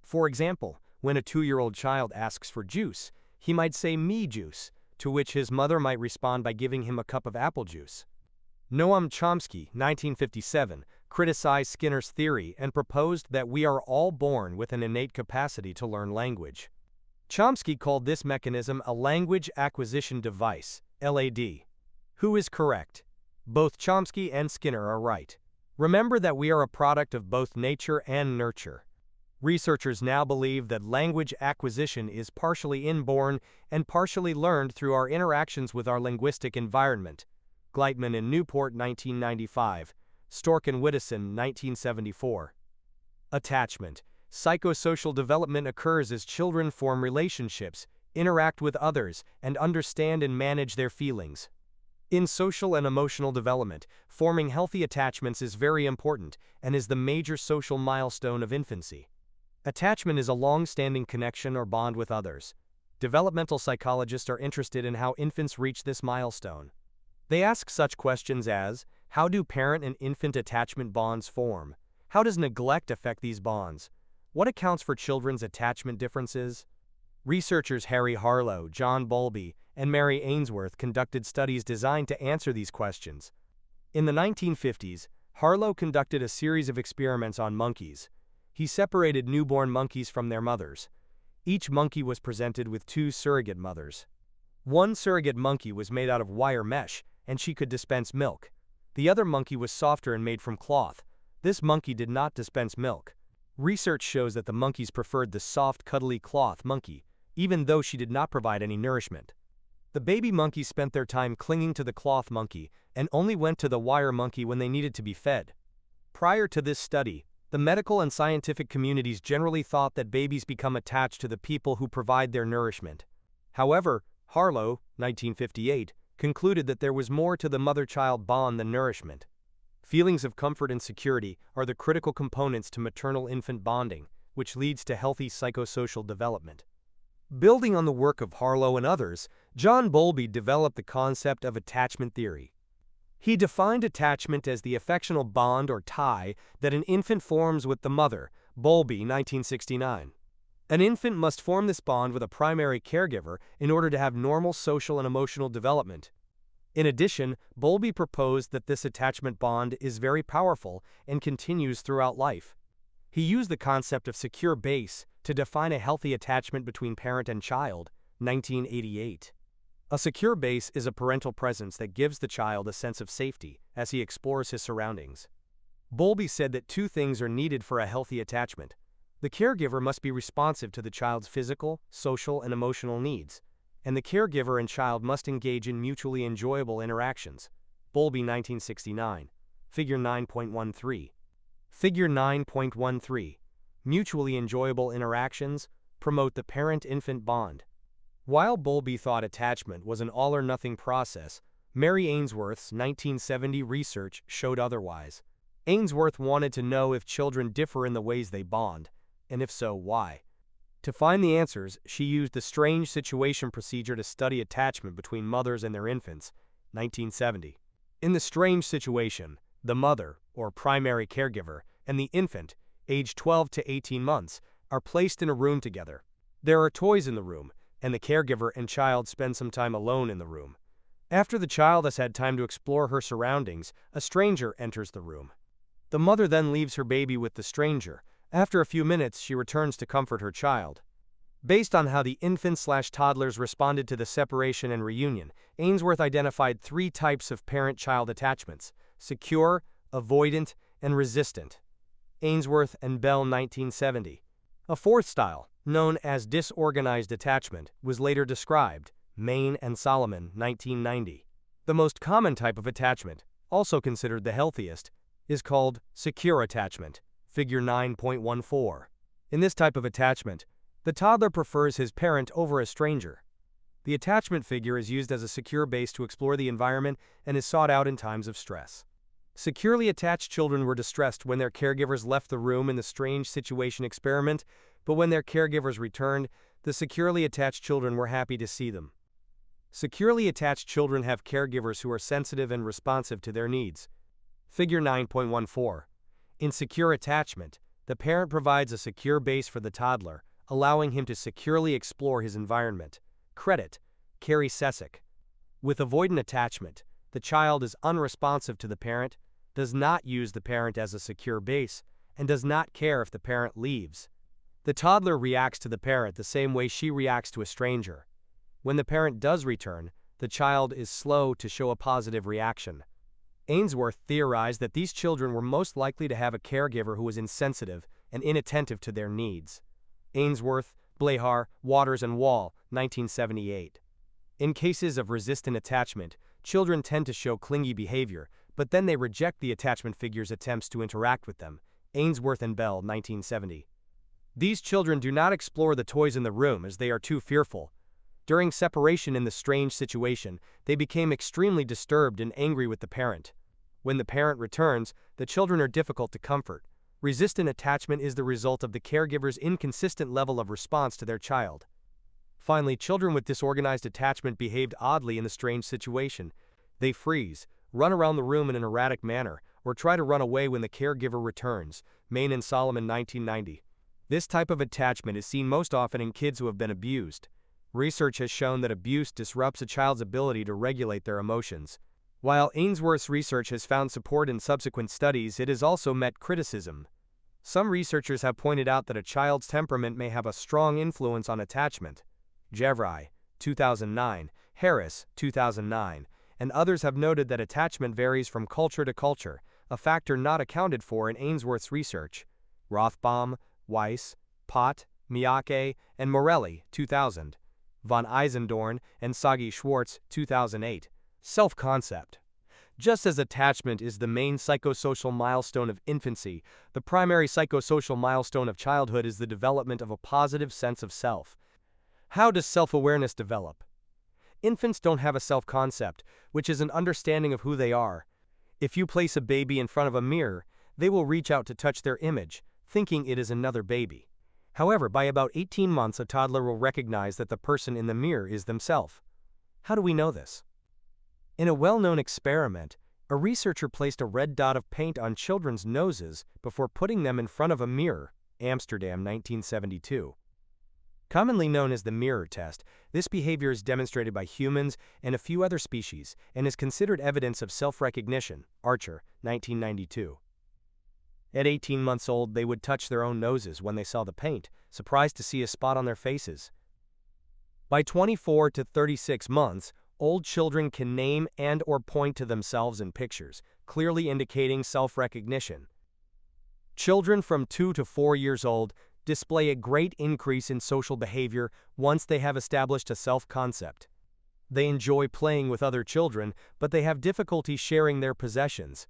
For example, when a 2-year-old child asks for juice, he might say "me juice," to which his mother might respond by giving him a cup of apple juice. Noam Chomsky, 1957, criticized Skinner's theory and proposed that we are all born with an innate capacity to learn language. Chomsky called this mechanism a language acquisition device, LAD. Who is correct? Both Chomsky and Skinner are right. Remember that we are a product of both nature and nurture. Researchers now believe that language acquisition is partially inborn and partially learned through our interactions with our linguistic environment. Gleitman and Newport, 1995. Stork and Widdowson, 1974. Attachment. Psychosocial development occurs as children form relationships, interact with others, and understand and manage their feelings. In social and emotional development, forming healthy attachments is very important and is the major social milestone of infancy. Attachment is a long-standing connection or bond with others. Developmental psychologists are interested in how infants reach this milestone. They ask such questions as, how do parent and infant attachment bonds form? How does neglect affect these bonds? What accounts for children's attachment differences? Researchers Harry Harlow, John Bowlby, and Mary Ainsworth conducted studies designed to answer these questions. In the 1950s, Harlow conducted a series of experiments on monkeys. He separated newborn monkeys from their mothers. Each monkey was presented with 2 surrogate mothers. One surrogate monkey was made out of wire mesh, and she could dispense milk. The other monkey was softer and made from cloth. This monkey did not dispense milk. Research shows that the monkeys preferred the soft, cuddly cloth monkey, even though she did not provide any nourishment. The baby monkeys spent their time clinging to the cloth monkey and only went to the wire monkey when they needed to be fed. Prior to this study, the medical and scientific communities generally thought that babies become attached to the people who provide their nourishment. However, Harlow, 1958, concluded that there was more to the mother-child bond than nourishment. Feelings of comfort and security are the critical components to maternal-infant bonding, which leads to healthy psychosocial development. Building on the work of Harlow and others, John Bowlby developed the concept of attachment theory. He defined attachment as the affectional bond or tie that an infant forms with the mother, Bowlby, 1969. An infant must form this bond with a primary caregiver in order to have normal social and emotional development. In addition, Bowlby proposed that this attachment bond is very powerful and continues throughout life. He used the concept of secure base to define a healthy attachment between parent and child, 1988. A secure base is a parental presence that gives the child a sense of safety as he explores his surroundings. Bowlby said that two things are needed for a healthy attachment. The caregiver must be responsive to the child's physical, social, and emotional needs, and the caregiver and child must engage in mutually enjoyable interactions. Bowlby, 1969. Figure 9.13. Figure 9.13. Mutually enjoyable interactions promote the parent-infant bond. While Bowlby thought attachment was an all-or-nothing process, Mary Ainsworth's 1970 research showed otherwise. Ainsworth wanted to know if children differ in the ways they bond, and if so, why. To find the answers, she used the strange situation procedure to study attachment between mothers and their infants, 1970. In the strange situation, the mother, or primary caregiver, and the infant, aged 12 to 18 months, are placed in a room together. There are toys in the room, and the caregiver and child spend some time alone in the room. After the child has had time to explore her surroundings, a stranger enters the room. The mother then leaves her baby with the stranger. After a few minutes, she returns to comfort her child. Based on how the infants/toddlers responded to the separation and reunion, Ainsworth identified 3 types of parent-child attachments: secure, avoidant, and resistant. Ainsworth and Bell, 1970. A 4th style, known as disorganized attachment, was later described, Main and Solomon, 1990. The most common type of attachment, also considered the healthiest, is called secure attachment, figure 9.14. In this type of attachment, the toddler prefers his parent over a stranger. The attachment figure is used as a secure base to explore the environment and is sought out in times of stress. Securely attached children were distressed when their caregivers left the room in the strange situation experiment, but when their caregivers returned, the securely attached children were happy to see them. Securely attached children have caregivers who are sensitive and responsive to their needs. Figure 9.14. In secure attachment, the parent provides a secure base for the toddler, allowing him to securely explore his environment. Credit: Carrie Sessick. With avoidant attachment, the child is unresponsive to the parent, does not use the parent as a secure base, and does not care if the parent leaves. The toddler reacts to the parent the same way she reacts to a stranger. When the parent does return, the child is slow to show a positive reaction. Ainsworth theorized that these children were most likely to have a caregiver who was insensitive and inattentive to their needs. Ainsworth, Blehar, Waters, and Wall, 1978. In cases of resistant attachment, children tend to show clingy behavior, but then they reject the attachment figure's attempts to interact with them. Ainsworth and Bell, 1970. These children do not explore the toys in the room as they are too fearful. During separation in the strange situation, they became extremely disturbed and angry with the parent. When the parent returns, the children are difficult to comfort. Resistant attachment is the result of the caregiver's inconsistent level of response to their child. Finally, children with disorganized attachment behaved oddly in the strange situation. They freeze, run around the room in an erratic manner, or try to run away when the caregiver returns. Main and Solomon, 1990. This type of attachment is seen most often in kids who have been abused. Research has shown that abuse disrupts a child's ability to regulate their emotions. While Ainsworth's research has found support in subsequent studies, it has also met criticism. Some researchers have pointed out that a child's temperament may have a strong influence on attachment. Jevrai, 2009, Harris, 2009, and others have noted that attachment varies from culture to culture, a factor not accounted for in Ainsworth's research. Rothbaum, Weiss, Pott, Miyake, and Morelli, 2000. Von Eisendorn and Sagi Schwartz, 2008. Self-concept. Just as attachment is the main psychosocial milestone of infancy, the primary psychosocial milestone of childhood is the development of a positive sense of self. How does self-awareness develop? Infants don't have a self-concept, which is an understanding of who they are. If you place a baby in front of a mirror, they will reach out to touch their image, thinking it is another baby. However, by about 18 months, a toddler will recognize that the person in the mirror is themselves. How do we know this? In a well-known experiment, a researcher placed a red dot of paint on children's noses before putting them in front of a mirror, Amsterdam, 1972. Commonly known as the mirror test, this behavior is demonstrated by humans and a few other species and is considered evidence of self-recognition, Archer, 1992. At 18 months old, they would touch their own noses when they saw the paint, surprised to see a spot on their faces. By 24 to 36 months, old children can name and/or point to themselves in pictures, clearly indicating self-recognition. Children from 2 to 4 years old display a great increase in social behavior once they have established a self-concept. They enjoy playing with other children, but they have difficulty sharing their possessions.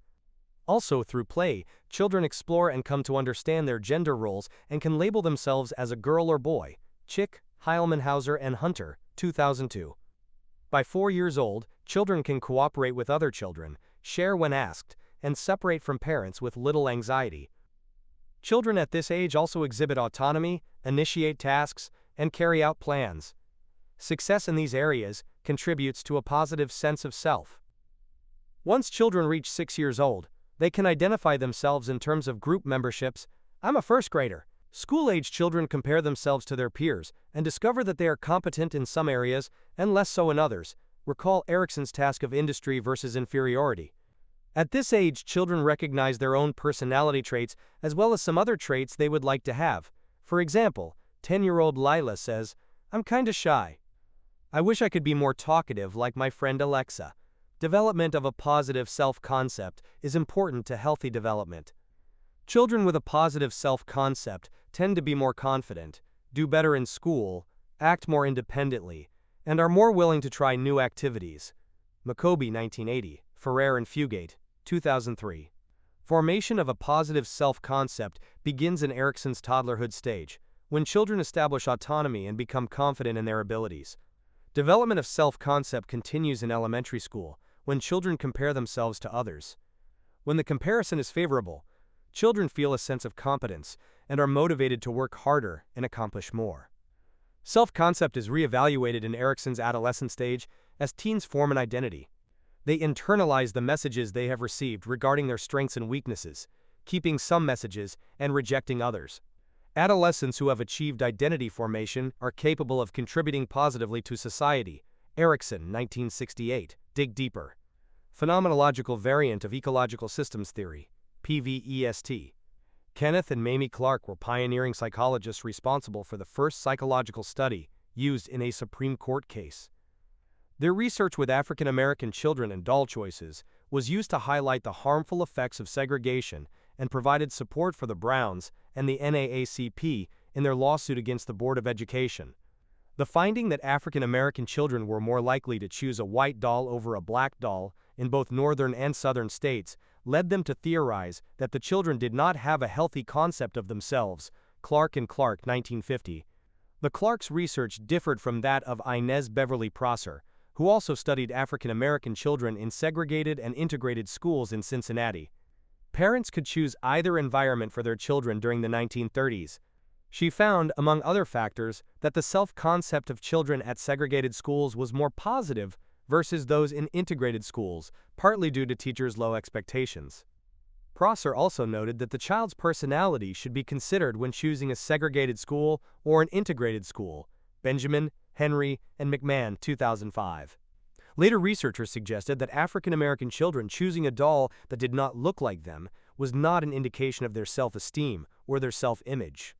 Also, through play, children explore and come to understand their gender roles and can label themselves as a girl or boy. Chick, Heilmanhauser and Hunter, 2002. By 4 years old, children can cooperate with other children, share when asked, and separate from parents with little anxiety. Children at this age also exhibit autonomy, initiate tasks, and carry out plans. Success in these areas contributes to a positive sense of self. Once children reach 6 years old, they can identify themselves in terms of group memberships. I'm a first grader. School-age children compare themselves to their peers and discover that they are competent in some areas and less so in others. Recall Erikson's task of industry versus inferiority. At this age, children recognize their own personality traits as well as some other traits they would like to have. For example, 10-year-old Lila says, "I'm kinda shy. I wish I could be more talkative like my friend Alexa." Development of a positive self-concept is important to healthy development. Children with a positive self-concept tend to be more confident, do better in school, act more independently, and are more willing to try new activities. Macoby, 1980, Ferrer and Fugate, 2003. Formation of a positive self-concept begins in Erikson's toddlerhood stage, when children establish autonomy and become confident in their abilities. Development of self-concept continues in elementary school, when children compare themselves to others. When the comparison is favorable, children feel a sense of competence and are motivated to work harder and accomplish more. Self-concept is re-evaluated in Erikson's adolescent stage as teens form an identity. They internalize the messages they have received regarding their strengths and weaknesses, keeping some messages and rejecting others. Adolescents who have achieved identity formation are capable of contributing positively to society. Erikson, 1968. Dig deeper. Phenomenological variant of ecological systems theory. PVEST. Kenneth and Mamie Clark were pioneering psychologists responsible for the first psychological study used in a Supreme Court case. Their research with African American children and doll choices was used to highlight the harmful effects of segregation and provided support for the Browns and the NAACP in their lawsuit against the Board of Education. The finding that African American children were more likely to choose a white doll over a black doll in both northern and southern states led them to theorize that the children did not have a healthy concept of themselves. Clark and Clark, 1950. The Clark's research differed from that of Inez Beverly Prosser, who also studied African American children in segregated and integrated schools in Cincinnati. Parents could choose either environment for their children during the 1930s. She found, among other factors, that the self-concept of children at segregated schools was more positive versus those in integrated schools, partly due to teachers' low expectations. Prosser also noted that the child's personality should be considered when choosing a segregated school or an integrated school. Benjamin, Henry, and McMahon, 2005. Later researchers suggested that African American children choosing a doll that did not look like them was not an indication of their self-esteem or their self-image.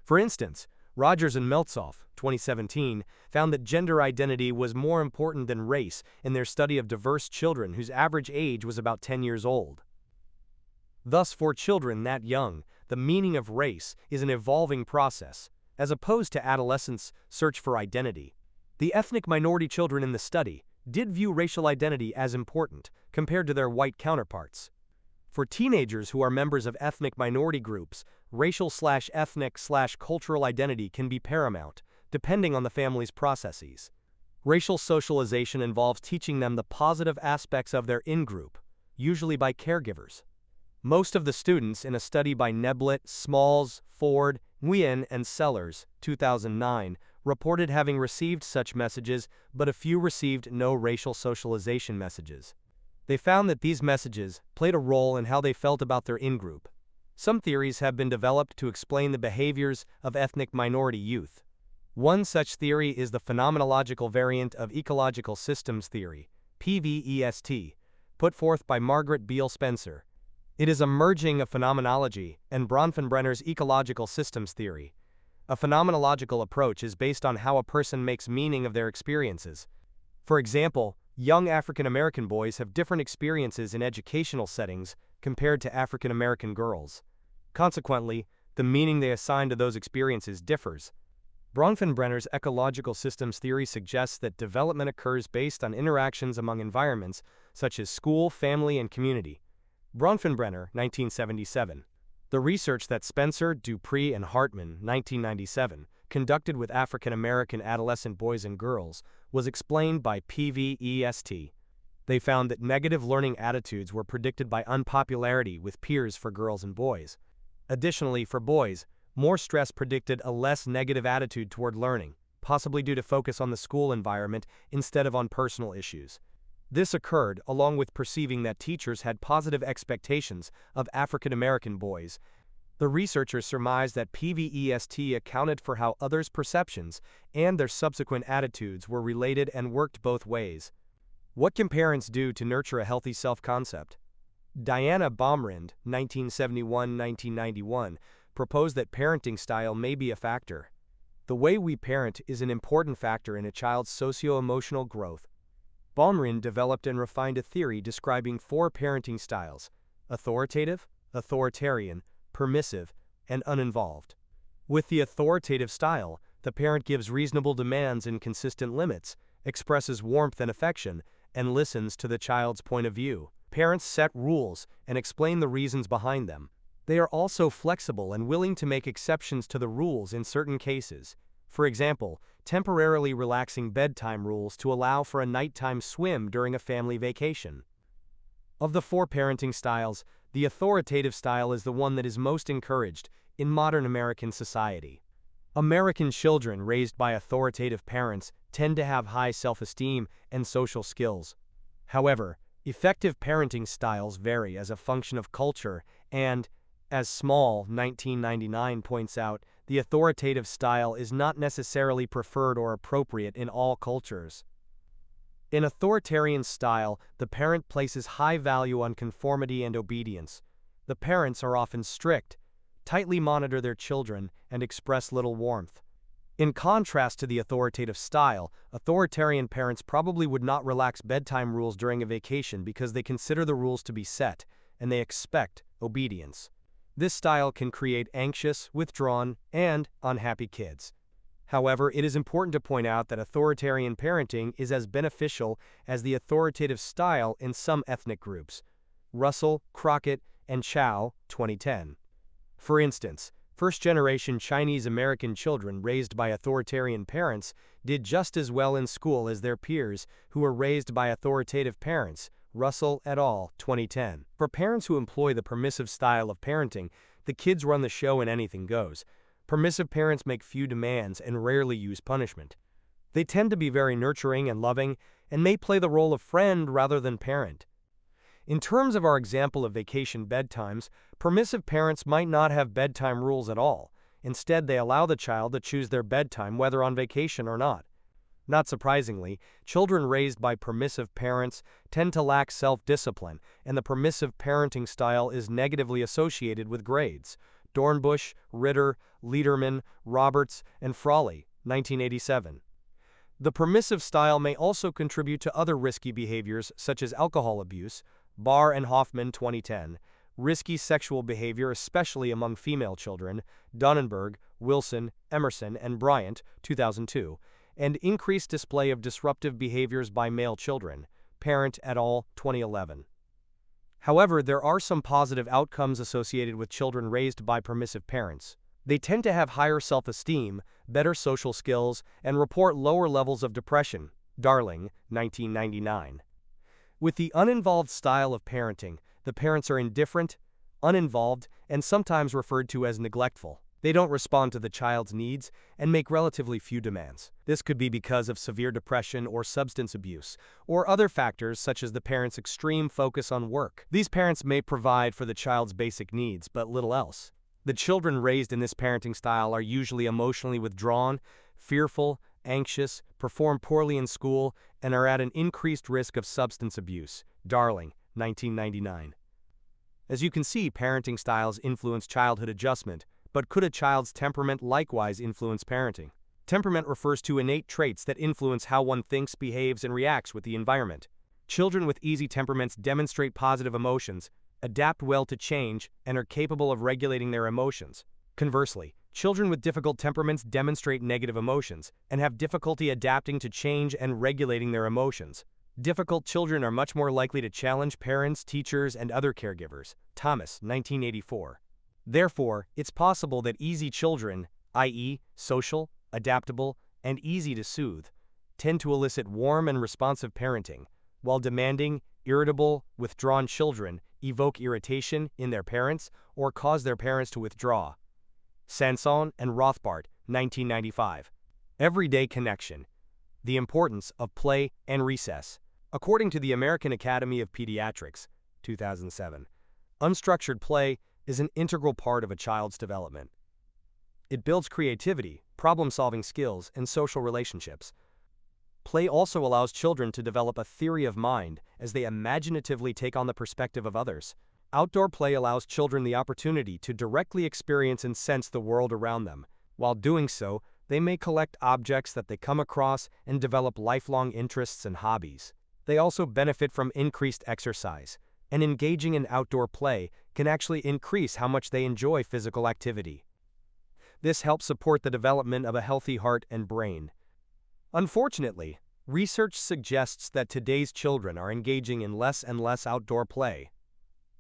For instance, Rogers and Meltzoff, 2017, found that gender identity was more important than race in their study of diverse children whose average age was about 10 years old. Thus, for children that young, the meaning of race is an evolving process, as opposed to adolescents' search for identity. The ethnic minority children in the study did view racial identity as important compared to their white counterparts. For teenagers who are members of ethnic minority groups, racial/ethnic/cultural identity can be paramount, depending on the family's processes. Racial socialization involves teaching them the positive aspects of their in-group, usually by caregivers. Most of the students in a study by Neblett, Smalls, Ford, Nguyen, and Sellers, 2009, reported having received such messages, but a few received no racial socialization messages. They found that these messages played a role in how they felt about their in-group. Some theories have been developed to explain the behaviors of ethnic minority youth. One such theory is the phenomenological variant of ecological systems theory, PVEST, put forth by Margaret Beale Spencer. It is a merging of phenomenology and Bronfenbrenner's ecological systems theory. A phenomenological approach is based on how a person makes meaning of their experiences. For example, young African American boys have different experiences in educational settings compared to African American girls. Consequently, the meaning they assign to those experiences differs. Bronfenbrenner's ecological systems theory suggests that development occurs based on interactions among environments such as school, family, and community. Bronfenbrenner, 1977. The research that Spencer, Dupree, and Hartman, 1997, conducted with African American adolescent boys and girls was explained by PVEST. They found that negative learning attitudes were predicted by unpopularity with peers for girls and boys. Additionally, for boys, more stress predicted a less negative attitude toward learning, possibly due to focus on the school environment instead of on personal issues. This occurred along with perceiving that teachers had positive expectations of African American boys. The researchers surmised that PVEST accounted for how others' perceptions and their subsequent attitudes were related and worked both ways. What can parents do to nurture a healthy self-concept? Diana Baumrind, 1971-1991, proposed that parenting style may be a factor. The way we parent is an important factor in a child's socio-emotional growth. Baumrind developed and refined a theory describing 4 parenting styles: authoritative, authoritarian, permissive, and uninvolved. With the authoritative style, the parent gives reasonable demands and consistent limits, expresses warmth and affection, and listens to the child's point of view. Parents set rules and explain the reasons behind them. They are also flexible and willing to make exceptions to the rules in certain cases. For example, temporarily relaxing bedtime rules to allow for a nighttime swim during a family vacation. Of the 4 parenting styles, the authoritative style is the one that is most encouraged in modern American society. American children raised by authoritative parents tend to have high self-esteem and social skills. However, effective parenting styles vary as a function of culture and, as Small, 1999, points out, the authoritative style is not necessarily preferred or appropriate in all cultures. In authoritarian style, the parent places high value on conformity and obedience. The parents are often strict, tightly monitor their children, and express little warmth. In contrast to the authoritative style, authoritarian parents probably would not relax bedtime rules during a vacation because they consider the rules to be set, and they expect obedience. This style can create anxious, withdrawn, and unhappy kids. However, it is important to point out that authoritarian parenting is as beneficial as the authoritative style in some ethnic groups. Russell, Crockett, and Chow, 2010. For instance, first-generation Chinese-American children raised by authoritarian parents did just as well in school as their peers who were raised by authoritative parents. Russell et al., 2010. For parents who employ the permissive style of parenting, the kids run the show and anything goes. Permissive parents make few demands and rarely use punishment. They tend to be very nurturing and loving and may play the role of friend rather than parent. In terms of our example of vacation bedtimes, permissive parents might not have bedtime rules at all. Instead, they allow the child to choose their bedtime whether on vacation or not. Not surprisingly, children raised by permissive parents tend to lack self-discipline, and the permissive parenting style is negatively associated with grades. Dornbush, Ritter, Lederman, Roberts, and Frawley, 1987. The permissive style may also contribute to other risky behaviors such as alcohol abuse, Barr and Hoffman, 2010, risky sexual behavior especially among female children, Donnenberg, Wilson, Emerson, and Bryant, 2002, and increased display of disruptive behaviors by male children, Parent et al., 2011. However, there are some positive outcomes associated with children raised by permissive parents. They tend to have higher self-esteem, better social skills, and report lower levels of depression. Darling, 1999. With the uninvolved style of parenting, the parents are indifferent, uninvolved, and sometimes referred to as neglectful. They don't respond to the child's needs and make relatively few demands. This could be because of severe depression or substance abuse, or other factors such as the parent's extreme focus on work. These parents may provide for the child's basic needs, but little else. The children raised in this parenting style are usually emotionally withdrawn, fearful, anxious, perform poorly in school, and are at an increased risk of substance abuse. Darling, 1999. As you can see, parenting styles influence childhood adjustment, but could a child's temperament likewise influence parenting? Temperament refers to innate traits that influence how one thinks, behaves, and reacts with the environment. Children with easy temperaments demonstrate positive emotions, adapt well to change, and are capable of regulating their emotions. Conversely, children with difficult temperaments demonstrate negative emotions and have difficulty adapting to change and regulating their emotions. Difficult children are much more likely to challenge parents, teachers, and other caregivers. Thomas, 1984. Therefore, it's possible that easy children, i.e., social, adaptable, and easy to soothe, tend to elicit warm and responsive parenting, while demanding, irritable, withdrawn children evoke irritation in their parents or cause their parents to withdraw. Sanson and Rothbart, 1995. Everyday connection. The importance of play and recess. According to the American Academy of Pediatrics, 2007, unstructured play is an integral part of a child's development. It builds creativity, problem-solving skills, and social relationships. Play also allows children to develop a theory of mind as they imaginatively take on the perspective of others. Outdoor play allows children the opportunity to directly experience and sense the world around them. While doing so, they may collect objects that they come across and develop lifelong interests and hobbies. They also benefit from increased exercise, and engaging in outdoor play can actually increase how much they enjoy physical activity. This helps support the development of a healthy heart and brain. Unfortunately, research suggests that today's children are engaging in less and less outdoor play.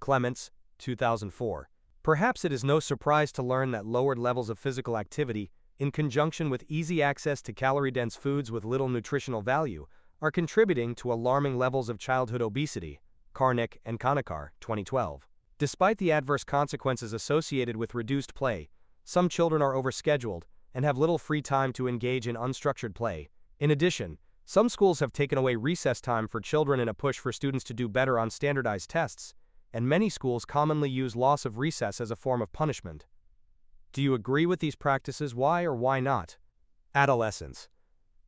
Clements, 2004. Perhaps it is no surprise to learn that lowered levels of physical activity, in conjunction with easy access to calorie-dense foods with little nutritional value, are contributing to alarming levels of childhood obesity. Karnick and Conacar, 2012. Despite the adverse consequences associated with reduced play, some children are overscheduled and have little free time to engage in unstructured play. In addition, some schools have taken away recess time for children in a push for students to do better on standardized tests, and many schools commonly use loss of recess as a form of punishment. Do you agree with these practices? Why or why not? Adolescence.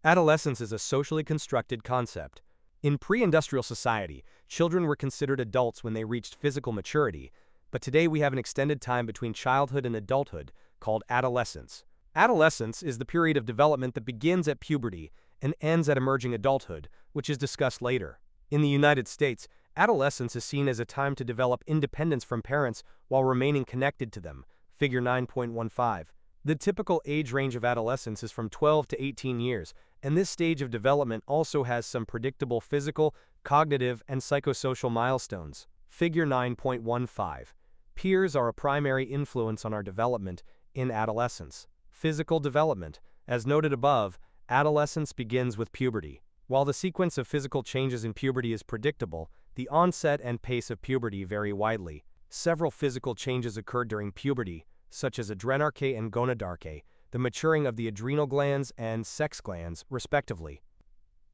Adolescence is a socially constructed concept. In pre-industrial society, children were considered adults when they reached physical maturity, but today we have an extended time between childhood and adulthood called adolescence. Adolescence is the period of development that begins at puberty and ends at emerging adulthood, which is discussed later. In the United States, adolescence is seen as a time to develop independence from parents while remaining connected to them. Figure 9.15. The typical age range of adolescence is from 12 to 18 years, and this stage of development also has some predictable physical, cognitive, and psychosocial milestones. Figure 9.15. Peers are a primary influence on our development in adolescence. Physical development. As noted above, adolescence begins with puberty. While the sequence of physical changes in puberty is predictable, the onset and pace of puberty vary widely. Several physical changes occur during puberty, such as adrenarche and gonadarche, the maturing of the adrenal glands and sex glands, respectively.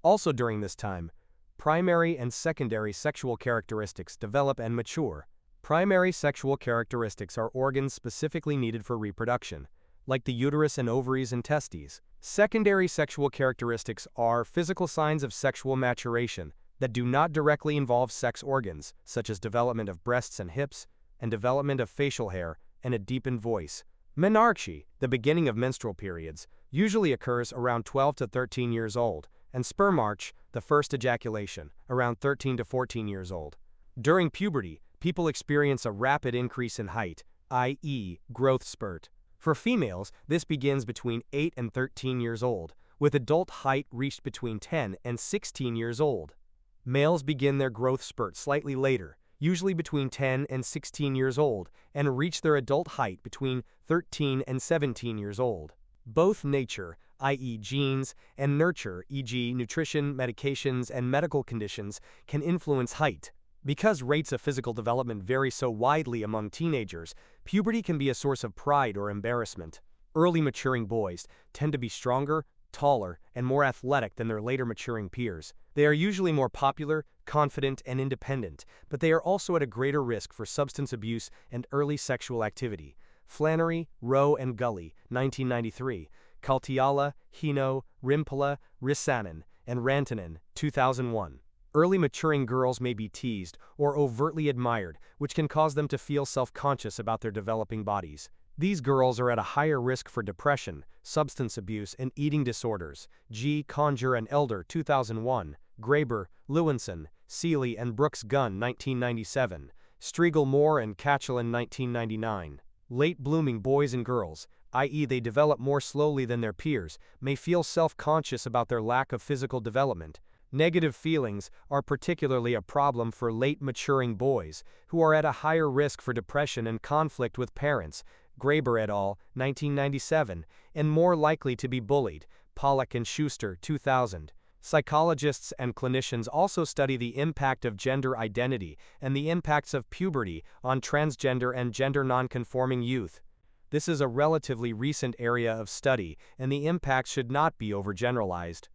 Also during this time, primary and secondary sexual characteristics develop and mature. Primary sexual characteristics are organs specifically needed for reproduction, like the uterus and ovaries and testes. Secondary sexual characteristics are physical signs of sexual maturation that do not directly involve sex organs, such as development of breasts and hips, and development of facial hair and a deepened voice. Menarche, the beginning of menstrual periods, usually occurs around 12 to 13 years old, and spermarche, the first ejaculation, around 13 to 14 years old. During puberty, people experience a rapid increase in height, i.e., growth spurt. For females, this begins between 8 and 13 years old, with adult height reached between 10 and 16 years old. Males begin their growth spurt slightly later, usually between 10 and 16 years old, and reach their adult height between 13 and 17 years old. Both nature, i.e. genes, and nurture, e.g. nutrition, medications, and medical conditions, can influence height. Because rates of physical development vary so widely among teenagers, puberty can be a source of pride or embarrassment. Early maturing boys tend to be stronger, taller, and more athletic than their later maturing peers. They are usually more popular, confident, and independent, but they are also at a greater risk for substance abuse and early sexual activity. Flannery, Rowe, and Gully, 1993, Kaltiala, Hino, Rimpala, Rissanen, and Rantanen, 2001. Early maturing girls may be teased or overtly admired, which can cause them to feel self-conscious about their developing bodies. These girls are at a higher risk for depression, substance abuse, and eating disorders. G. Conger and Elder, 2001, Graeber, Lewinson, Seeley, and Brooks-Gunn, 1997, Striegel-Moore and Kachelin, 1999. Late-blooming boys and girls, i.e. they develop more slowly than their peers, may feel self-conscious about their lack of physical development. Negative feelings are particularly a problem for late-maturing boys, who are at a higher risk for depression and conflict with parents. Graeber et al., 1997, and more likely to be bullied. Pollack and Schuster, 2000. Psychologists and clinicians also study the impact of gender identity and the impacts of puberty on transgender and gender nonconforming youth. This is a relatively recent area of study, and the impacts should not be overgeneralized.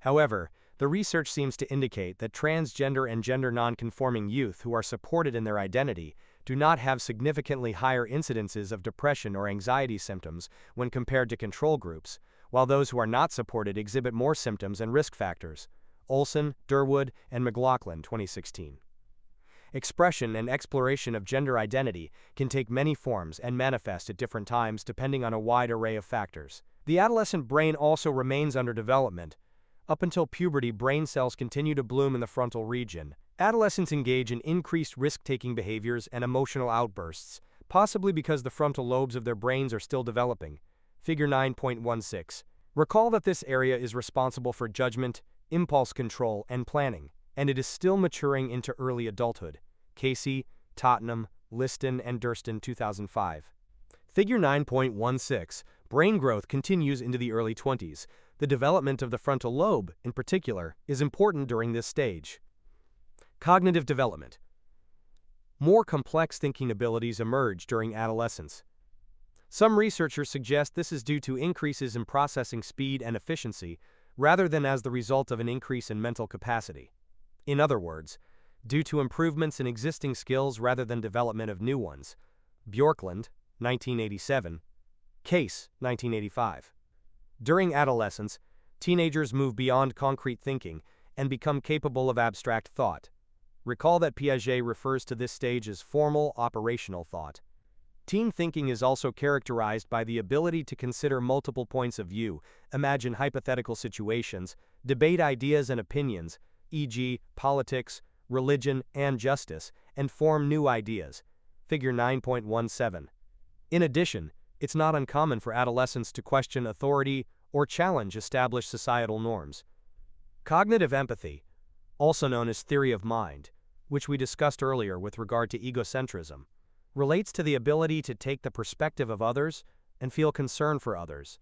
However, the research seems to indicate that transgender and gender nonconforming youth who are supported in their identity do not have significantly higher incidences of depression or anxiety symptoms when compared to control groups, while those who are not supported exhibit more symptoms and risk factors. Olson, Durwood, and McLaughlin, 2016. Expression and exploration of gender identity can take many forms and manifest at different times depending on a wide array of factors. The adolescent brain also remains under development. Up until puberty, brain cells continue to bloom in the frontal region. Adolescents engage in increased risk-taking behaviors and emotional outbursts, possibly because the frontal lobes of their brains are still developing. Figure 9.16. Recall that this area is responsible for judgment, impulse control, and planning, and it is still maturing into early adulthood. Casey, Tottenham, Liston, and Durston, 2005. Figure 9.16. Brain growth continues into the early 20s. The development of the frontal lobe, in particular, is important during this stage. Cognitive development. More complex thinking abilities emerge during adolescence. Some researchers suggest this is due to increases in processing speed and efficiency, rather than as the result of an increase in mental capacity. In other words, due to improvements in existing skills rather than development of new ones. Bjorklund, 1987. Case, 1985. During adolescence, teenagers move beyond concrete thinking and become capable of abstract thought. Recall that Piaget refers to this stage as formal operational thought. Teen thinking is also characterized by the ability to consider multiple points of view, imagine hypothetical situations, debate ideas and opinions, e.g., politics, religion, and justice, and form new ideas. Figure 9.17. In addition, it's not uncommon for adolescents to question authority or challenge established societal norms. Cognitive empathy, also known as theory of mind, which we discussed earlier with regard to egocentrism, relates to the ability to take the perspective of others and feel concern for others.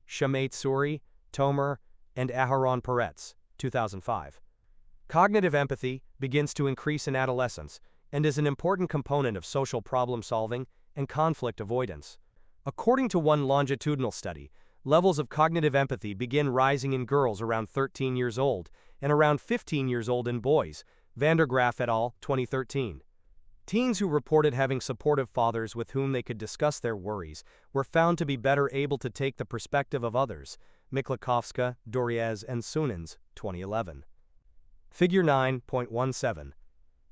Shamet Suri, Tomer, and Aharon Peretz, 2005. Cognitive empathy begins to increase in adolescence and is an important component of social problem solving and conflict avoidance. According to one longitudinal study, levels of cognitive empathy begin rising in girls around 13 years old and around 15 years old in boys. Vandergraaf et al., 2013. Teens who reported having supportive fathers with whom they could discuss their worries were found to be better able to take the perspective of others. Miklakowska, Doriez, and Sunins, 2011. Figure 9.17.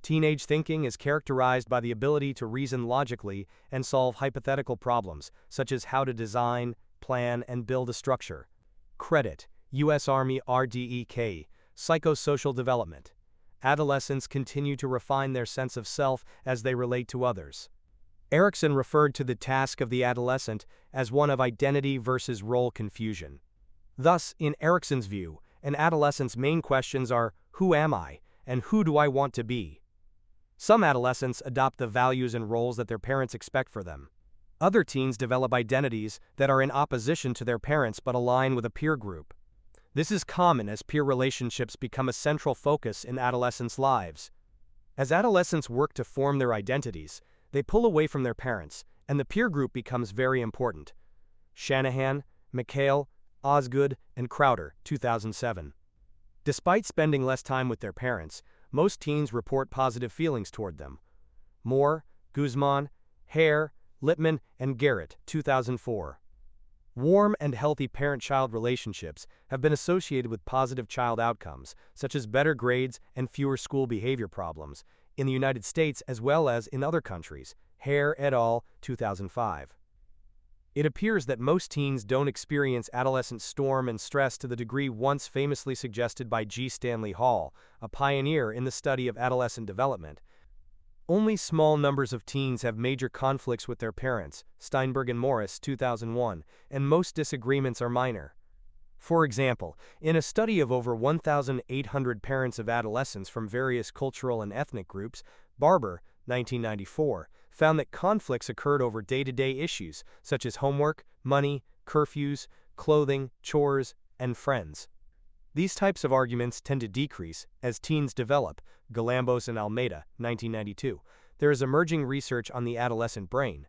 Teenage thinking is characterized by the ability to reason logically and solve hypothetical problems, such as how to design, plan, and build a structure. Credit: U.S. Army RDEK, Psychosocial Development. Adolescents continue to refine their sense of self as they relate to others. Erikson referred to the task of the adolescent as one of identity versus role confusion. Thus, in Erikson's view, an adolescent's main questions are, who am I, and who do I want to be? Some adolescents adopt the values and roles that their parents expect for them. Other teens develop identities that are in opposition to their parents but align with a peer group. This is common as peer relationships become a central focus in adolescents' lives. As adolescents work to form their identities, they pull away from their parents, and the peer group becomes very important. Shanahan, McHale, Osgood, and Crowder, 2007. Despite spending less time with their parents, most teens report positive feelings toward them. Moore, Guzman, Hare, Lippman, and Garrett, 2004. Warm and healthy parent-child relationships have been associated with positive child outcomes, such as better grades and fewer school behavior problems, in the United States as well as in other countries. Hare et al., 2005. It appears that most teens don't experience adolescent storm and stress to the degree once famously suggested by G. Stanley Hall, a pioneer in the study of adolescent development. Only small numbers of teens have major conflicts with their parents, Steinberg and Morris, 2001, and most disagreements are minor. For example, in a study of over 1,800 parents of adolescents from various cultural and ethnic groups, Barber, 1994, found that conflicts occurred over day-to-day issues such as homework, money, curfews, clothing, chores, and friends. These types of arguments tend to decrease as teens develop. Galambos and Almeida, 1992. There is emerging research on the adolescent brain.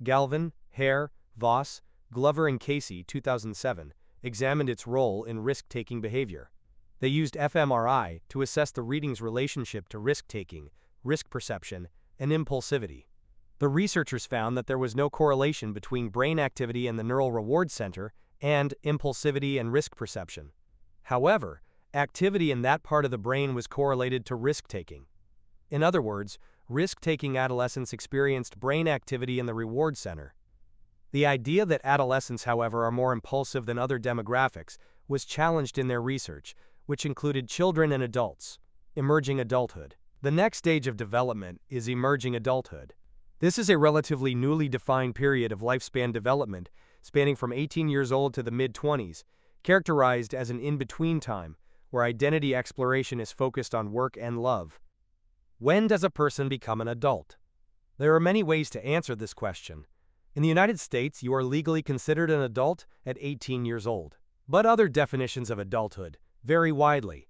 Galvin, Hare, Voss, Glover and Casey, 2007, examined its role in risk-taking behavior. They used fMRI to assess the reading's relationship to risk-taking, risk perception, and impulsivity. The researchers found that there was no correlation between brain activity in the neural reward center and impulsivity and risk perception. However, activity in that part of the brain was correlated to risk-taking. In other words, risk-taking adolescents experienced brain activity in the reward center. The idea that adolescents, however, are more impulsive than other demographics was challenged in their research, which included children and adults. Emerging adulthood. The next stage of development is emerging adulthood. This is a relatively newly defined period of lifespan development, spanning from 18 years old to the mid-20s, characterized as an in-between time, where identity exploration is focused on work and love. When does a person become an adult? There are many ways to answer this question. In the United States, you are legally considered an adult at 18 years old. But other definitions of adulthood vary widely.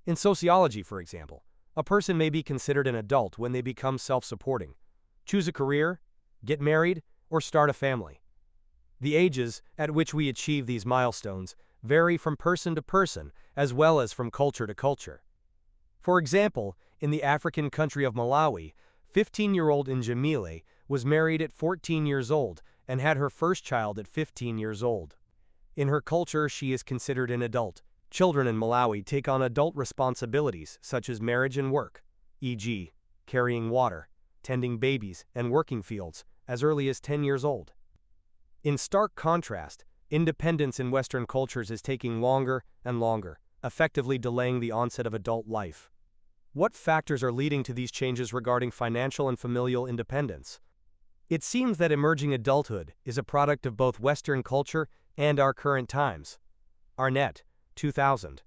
In sociology, for example, a person may be considered an adult when they become self-supporting, choose a career, get married, or start a family. The ages at which we achieve these milestones vary from person to person as well as from culture to culture. For example, in the African country of Malawi, 15-year-old Njamile was married at 14 years old and had her first child at 15 years old. In her culture, she is considered an adult. Children in Malawi take on adult responsibilities such as marriage and work, e.g., carrying water, tending babies, and working fields, as early as 10 years old. In stark contrast, independence in Western cultures is taking longer and longer, effectively delaying the onset of adult life. What factors are leading to these changes regarding financial and familial independence? It seems that emerging adulthood is a product of both Western culture and our current times. Arnett, 2000.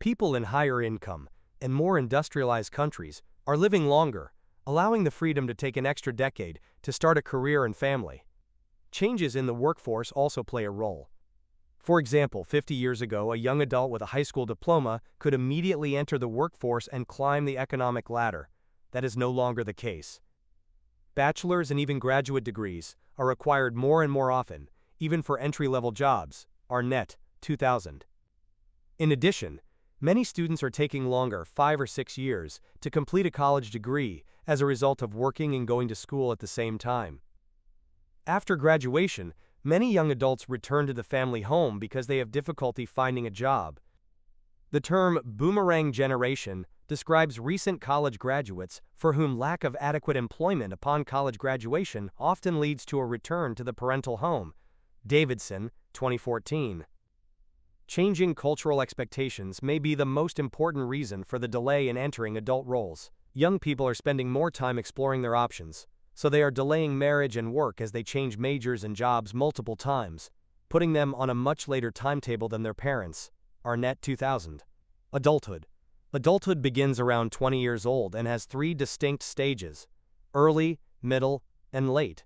People in higher income and more industrialized countries are living longer, allowing the freedom to take an extra decade to start a career and family. Changes in the workforce also play a role. For example, 50 years ago, a young adult with a high school diploma could immediately enter the workforce and climb the economic ladder. That is no longer the case. Bachelor's and even graduate degrees are required more and more often, even for entry-level jobs. Arnett, 2000. In addition, many students are taking longer, 5 or 6 years, to complete a college degree as a result of working and going to school at the same time. After graduation, many young adults return to the family home because they have difficulty finding a job. The term boomerang generation describes recent college graduates for whom lack of adequate employment upon college graduation often leads to a return to the parental home. Davidson, 2014. Changing cultural expectations may be the most important reason for the delay in entering adult roles. Young people are spending more time exploring their options, so they are delaying marriage and work as they change majors and jobs multiple times, putting them on a much later timetable than their parents. Arnett, 2000. Adulthood. Adulthood begins around 20 years old and has 3 distinct stages: early, middle, and late.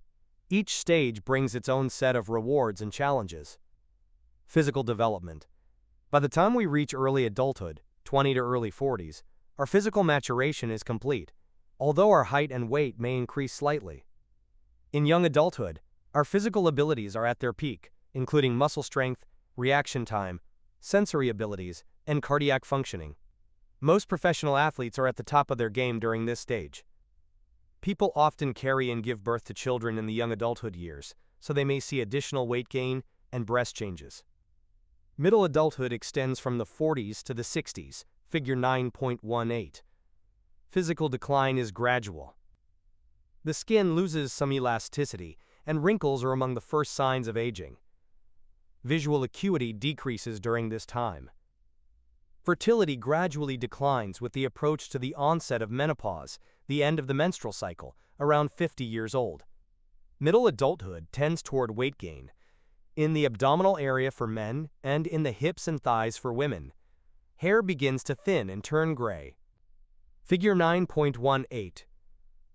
Each stage brings its own set of rewards and challenges. Physical development. By the time we reach early adulthood, 20 to early 40s, our physical maturation is complete, although our height and weight may increase slightly. In young adulthood, our physical abilities are at their peak, including muscle strength, reaction time, sensory abilities, and cardiac functioning. Most professional athletes are at the top of their game during this stage. People often carry and give birth to children in the young adulthood years, so they may see additional weight gain and breast changes. Middle adulthood extends from the 40s to the 60s, figure 9.18. Physical decline is gradual. The skin loses some elasticity, and wrinkles are among the first signs of aging. Visual acuity decreases during this time. Fertility gradually declines with the approach to the onset of menopause, the end of the menstrual cycle, around 50 years old. Middle adulthood tends toward weight gain, in the abdominal area for men and in the hips and thighs for women. Hair begins to thin and turn gray. Figure 9.18.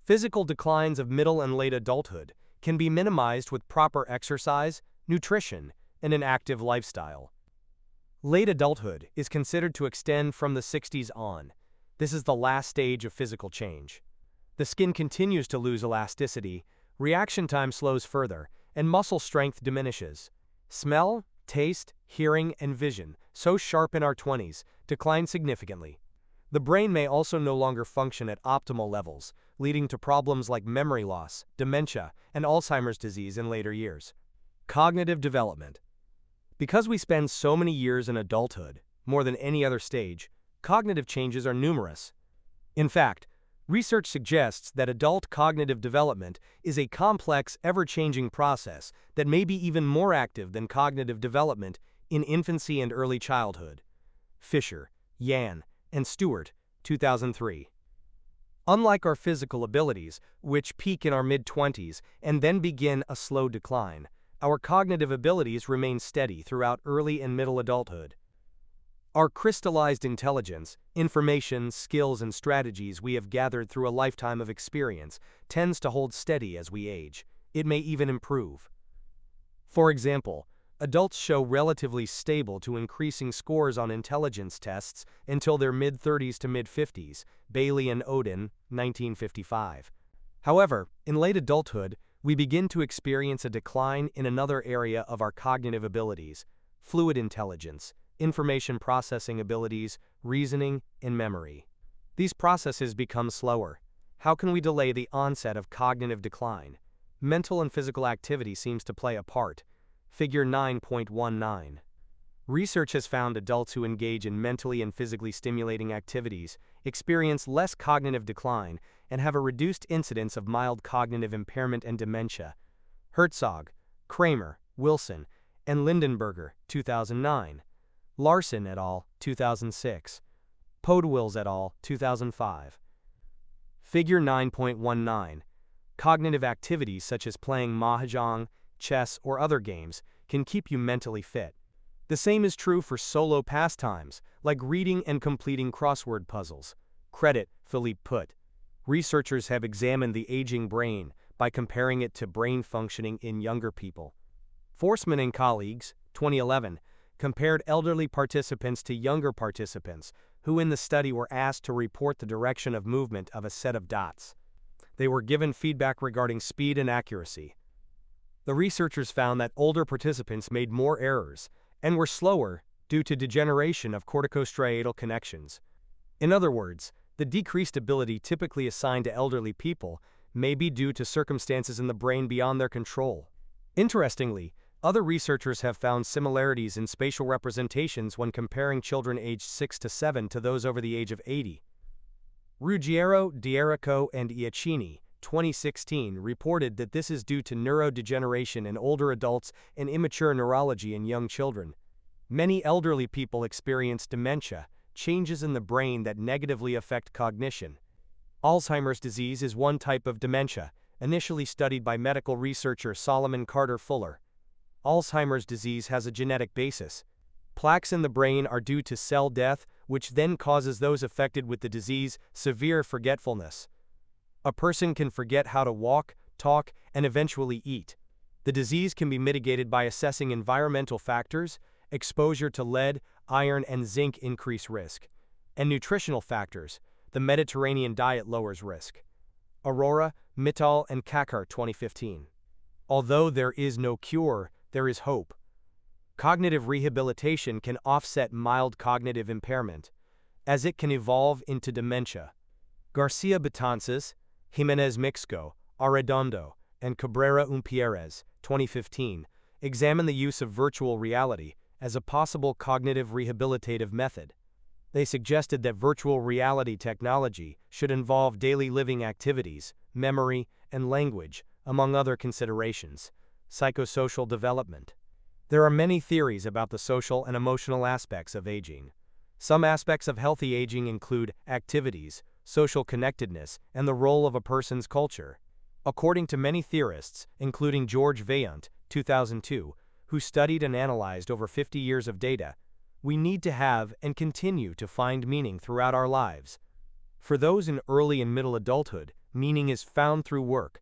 Physical declines of middle and late adulthood can be minimized with proper exercise, nutrition, and an active lifestyle. Late adulthood is considered to extend from the 60s on. This is the last stage of physical change. The skin continues to lose elasticity, reaction time slows further, and muscle strength diminishes. Smell, taste, hearing, and vision, so sharp in our 20s, decline significantly. The brain may also no longer function at optimal levels, leading to problems like memory loss, dementia, and Alzheimer's disease in later years. Cognitive development. Because we spend so many years in adulthood, more than any other stage, cognitive changes are numerous. In fact, research suggests that adult cognitive development is a complex, ever-changing process that may be even more active than cognitive development in infancy and early childhood. Fisher, Yan, and Stewart, 2003. Unlike our physical abilities, which peak in our mid-20s and then begin a slow decline, our cognitive abilities remain steady throughout early and middle adulthood. Our crystallized intelligence, information, skills, and strategies we have gathered through a lifetime of experience tends to hold steady as we age. It may even improve. For example, adults show relatively stable to increasing scores on intelligence tests until their mid-30s to mid-50s, Bailey and Odin, 1955. However, in late adulthood, we begin to experience a decline in another area of our cognitive abilities: fluid intelligence, information processing abilities, reasoning, and memory. These processes become slower. How can we delay the onset of cognitive decline? Mental and physical activity seems to play a part. Figure 9.19. Research has found adults who engage in mentally and physically stimulating activities experience less cognitive decline and have a reduced incidence of mild cognitive impairment and dementia. Herzog, Kramer, Wilson, and Lindenberger, 2009. Larson et al., 2006. Podewils et al., 2005. Figure 9.19. Cognitive activities such as playing mahjong, chess, or other games can keep you mentally fit. The same is true for solo pastimes, like reading and completing crossword puzzles. Credit Philippe Put. Researchers have examined the aging brain by comparing it to brain functioning in younger people. Forsman and colleagues, 2011, compared elderly participants to younger participants, who in the study were asked to report the direction of movement of a set of dots. They were given feedback regarding speed and accuracy. The researchers found that older participants made more errors and were slower due to degeneration of corticostriatal connections. In other words, the decreased ability typically assigned to elderly people may be due to circumstances in the brain beyond their control. Interestingly, Other researchers have found similarities in spatial representations when comparing children aged 6 to 7 to those over the age of 80. Ruggiero, D'Errico, and Iacchini, 2016, reported that this is due to neurodegeneration in older adults and immature neurology in young children. Many elderly people experience dementia, changes in the brain that negatively affect cognition. Alzheimer's disease is one type of dementia, initially studied by medical researcher Solomon Carter Fuller. Alzheimer's disease has a genetic basis. Plaques in the brain are due to cell death, which then causes those affected with the disease severe forgetfulness. A person can forget how to walk, talk, and eventually eat. The disease can be mitigated by assessing environmental factors. Exposure to lead, iron, and zinc increase risk. And nutritional factors. The Mediterranean diet lowers risk. Aurora, Mittal, and Kakar, 2015. Although there is no cure, there is hope. Cognitive rehabilitation can offset mild cognitive impairment, as it can evolve into dementia. Garcia Betances, Jimenez Mixco, Arredondo, and Cabrera Umpierrez, 2015, examine the use of virtual reality as a possible cognitive rehabilitative method. They suggested that virtual reality technology should involve daily living activities, memory, and language, among other considerations. Psychosocial development. There are many theories about the social and emotional aspects of aging. Some aspects of healthy aging include activities, social connectedness, and the role of a person's culture. According to many theorists, including George Vaillant, 2002, who studied and analyzed over 50 years of data, we need to have and continue to find meaning throughout our lives. For those in early and middle adulthood, meaning is found through work.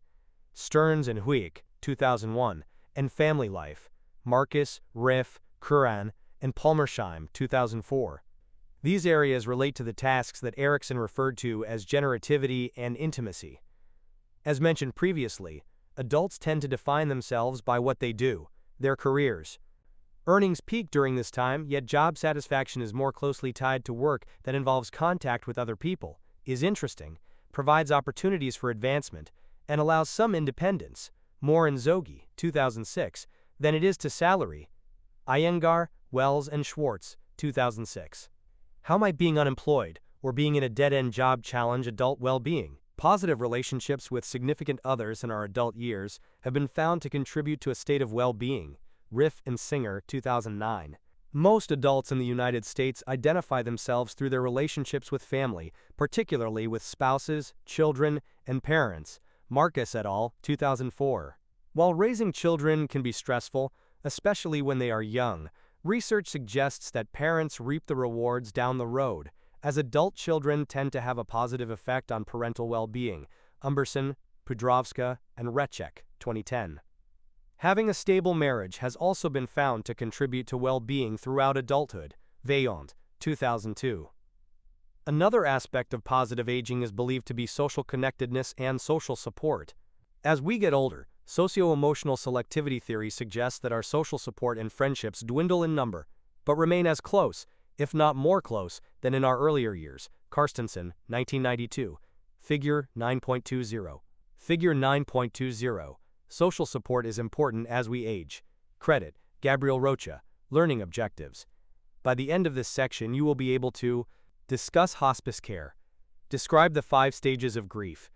Stearns and Huyck, 2001, and family life. Marcus, Riff, Curran, and Palmersheim, 2004. These areas relate to the tasks that Erickson referred to as generativity and intimacy. As mentioned previously, adults tend to define themselves by what they do, their careers. Earnings peak during this time, yet job satisfaction is more closely tied to work that involves contact with other people, is interesting, provides opportunities for advancement, and allows some independence, more in Zogi, 2006, than it is to salary. Iyengar, Wells, and Schwartz, 2006. How might being unemployed or being in a dead-end job challenge adult well-being? Positive relationships with significant others in our adult years have been found to contribute to a state of well-being. Riff and Singer, 2009. Most adults in the United States identify themselves through their relationships with family, particularly with spouses, children, and parents. Marcus et al., 2004. While raising children can be stressful, especially when they are young, research suggests that parents reap the rewards down the road, as adult children tend to have a positive effect on parental well-being. Umberson, Pudrovska, and Recek, 2010. Having a stable marriage has also been found to contribute to well-being throughout adulthood. Vaillant, 2002. Another aspect of positive aging is believed to be social connectedness and social support. As we get older, socio-emotional selectivity theory suggests that our social support and friendships dwindle in number, but remain as close, if not more close, than in our earlier years. Carstensen, 1992. Figure 9.20. Figure 9.20. Social support is important as we age. Credit, Gabriel Rocha, Learning Objectives. By the end of this section, you will be able to discuss hospice care, describe the 5 stages of grief,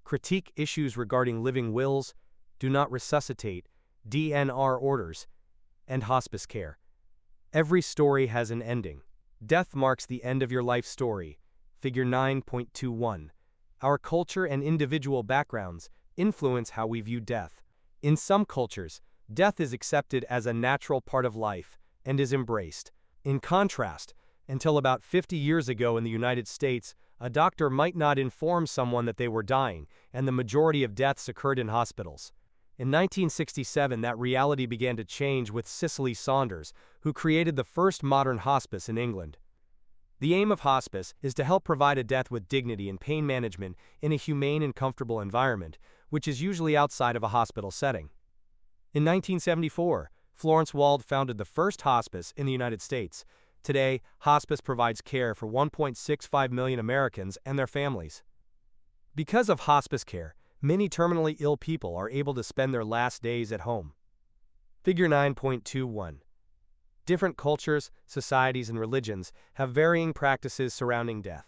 critique issues regarding living wills, do not resuscitate, DNR orders, and hospice care. Every story has an ending. Death marks the end of your life story. Figure 9.21. Our culture and individual backgrounds influence how we view death. In some cultures, death is accepted as a natural part of life and is embraced. In contrast, until about 50 years ago in the United States, a doctor might not inform someone that they were dying, and the majority of deaths occurred in hospitals. In 1967, that reality began to change with Cicely Saunders, who created the first modern hospice in England. The aim of hospice is to help provide a death with dignity and pain management in a humane and comfortable environment, which is usually outside of a hospital setting. In 1974, Florence Wald founded the first hospice in the United States. Today, hospice provides care for 1.65 million Americans and their families. Because of hospice care, many terminally ill people are able to spend their last days at home. Figure 9.21. Different cultures, societies, and religions have varying practices surrounding death.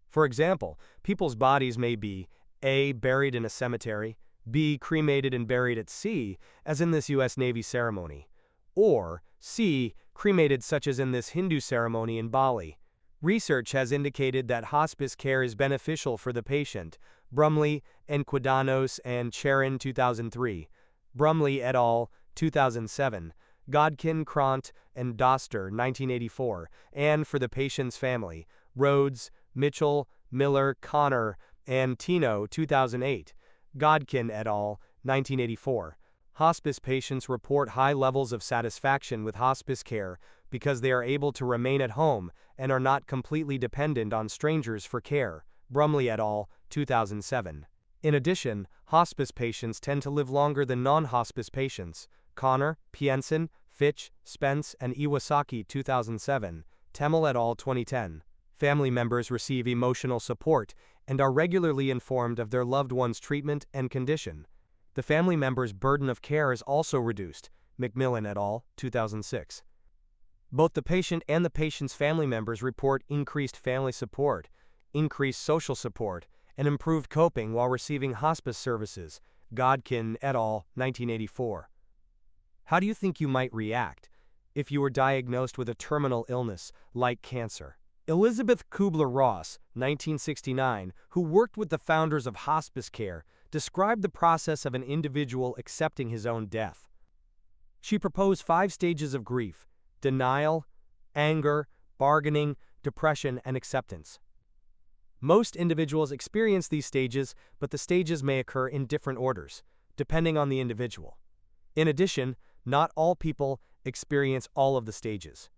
For example, people's bodies may be A. Buried in a cemetery, B. Cremated and buried at sea, as in this U.S. Navy ceremony, or C. Cremated such as in this Hindu ceremony in Bali. Research has indicated that hospice care is beneficial for the patient. Brumley, Enquidanos, and Charin 2003. Brumley et al. 2007. Godkin, Krant, and Doster 1984. And for the patient's family. Rhodes, Mitchell, Miller, Connor, and Tino 2008. Godkin et al. 1984. Hospice patients report high levels of satisfaction with hospice care because they are able to remain at home and are not completely dependent on strangers for care. Brumley et al. 2007. In addition, hospice patients tend to live longer than non-hospice patients. Connor, Pienson, Fitch, Spence, and Iwasaki 2007. Temel et al. 2010. Family members receive emotional support and are regularly informed of their loved one's treatment and condition. The family member's burden of care is also reduced. McMillan et al. 2006. Both the patient and the patient's family members report increased family support, increased social support, and improved coping while receiving hospice services. Godkin et al. 1984. How do you think you might react if you were diagnosed with a terminal illness like cancer? Elizabeth Kubler-Ross, 1969, who worked with the founders of hospice care, described the process of an individual accepting his own death. She proposed 5 stages of grief: denial, anger, bargaining, depression, and acceptance. Most individuals experience these stages, but the stages may occur in different orders, depending on the individual. In addition, not all people experience all of the stages.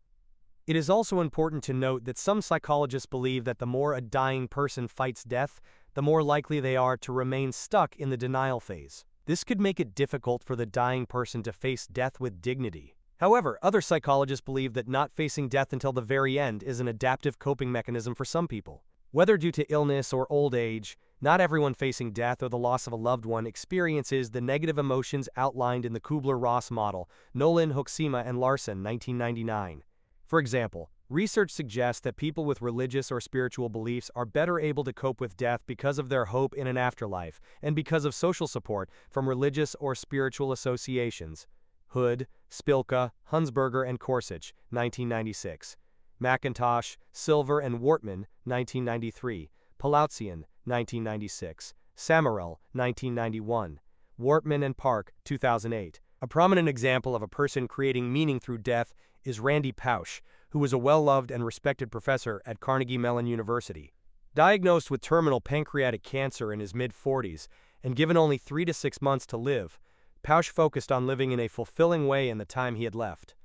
It is also important to note that some psychologists believe that the more a dying person fights death, the more likely they are to remain stuck in the denial phase. This could make it difficult for the dying person to face death with dignity. However, other psychologists believe that not facing death until the very end is an adaptive coping mechanism for some people. Whether due to illness or old age, not everyone facing death or the loss of a loved one experiences the negative emotions outlined in the Kubler-Ross model. Nolan, Hoeksema, and Larson, 1999. For example, research suggests that people with religious or spiritual beliefs are better able to cope with death because of their hope in an afterlife and because of social support from religious or spiritual associations. Hood, Spilka, Hunsberger, and Korsich, 1996. McIntosh, Silver, and Wortman, 1993. Palautzian, 1996. Samarel, 1991. Wortman and Park, 2008. A prominent example of a person creating meaning through death is Randy Pausch, who was a well-loved and respected professor at Carnegie Mellon University. Diagnosed with terminal pancreatic cancer in his mid-40s and given only 3 to 6 months to live, Pausch focused on living in a fulfilling way in the time he had left.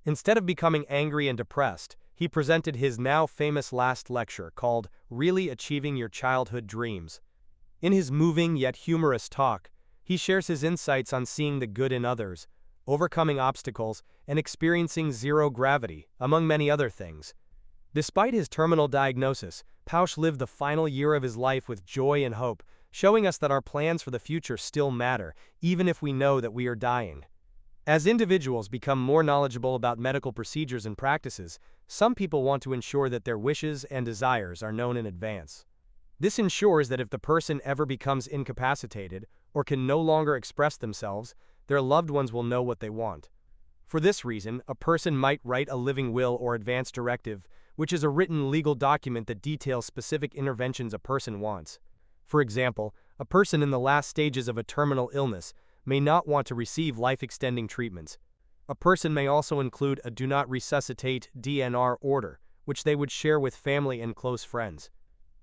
Instead of becoming angry and depressed, he presented his now famous last lecture called Really Achieving Your Childhood Dreams. In his moving yet humorous talk, he shares his insights on seeing the good in others, overcoming obstacles, and experiencing zero gravity, among many other things. Despite his terminal diagnosis, Pausch lived the final year of his life with joy and hope, showing us that our plans for the future still matter, even if we know that we are dying. As individuals become more knowledgeable about medical procedures and practices, some people want to ensure that their wishes and desires are known in advance. This ensures that if the person ever becomes incapacitated or can no longer express themselves, their loved ones will know what they want. For this reason, a person might write a living will or advance directive, which is a written legal document that details specific interventions a person wants. For example, a person in the last stages of a terminal illness may not want to receive life-extending treatments. A person may also include a do not resuscitate DNR order, which they would share with family and close friends.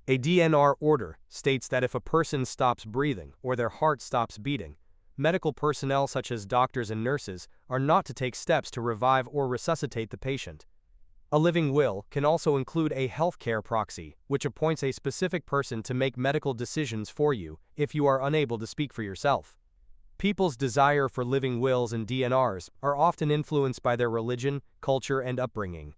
A DNR order states that if a person stops breathing or their heart stops beating, medical personnel such as doctors and nurses are not to take steps to revive or resuscitate the patient. A living will can also include a healthcare proxy, which appoints a specific person to make medical decisions for you if you are unable to speak for yourself. People's desire for living wills and DNRs are often influenced by their religion, culture, and upbringing.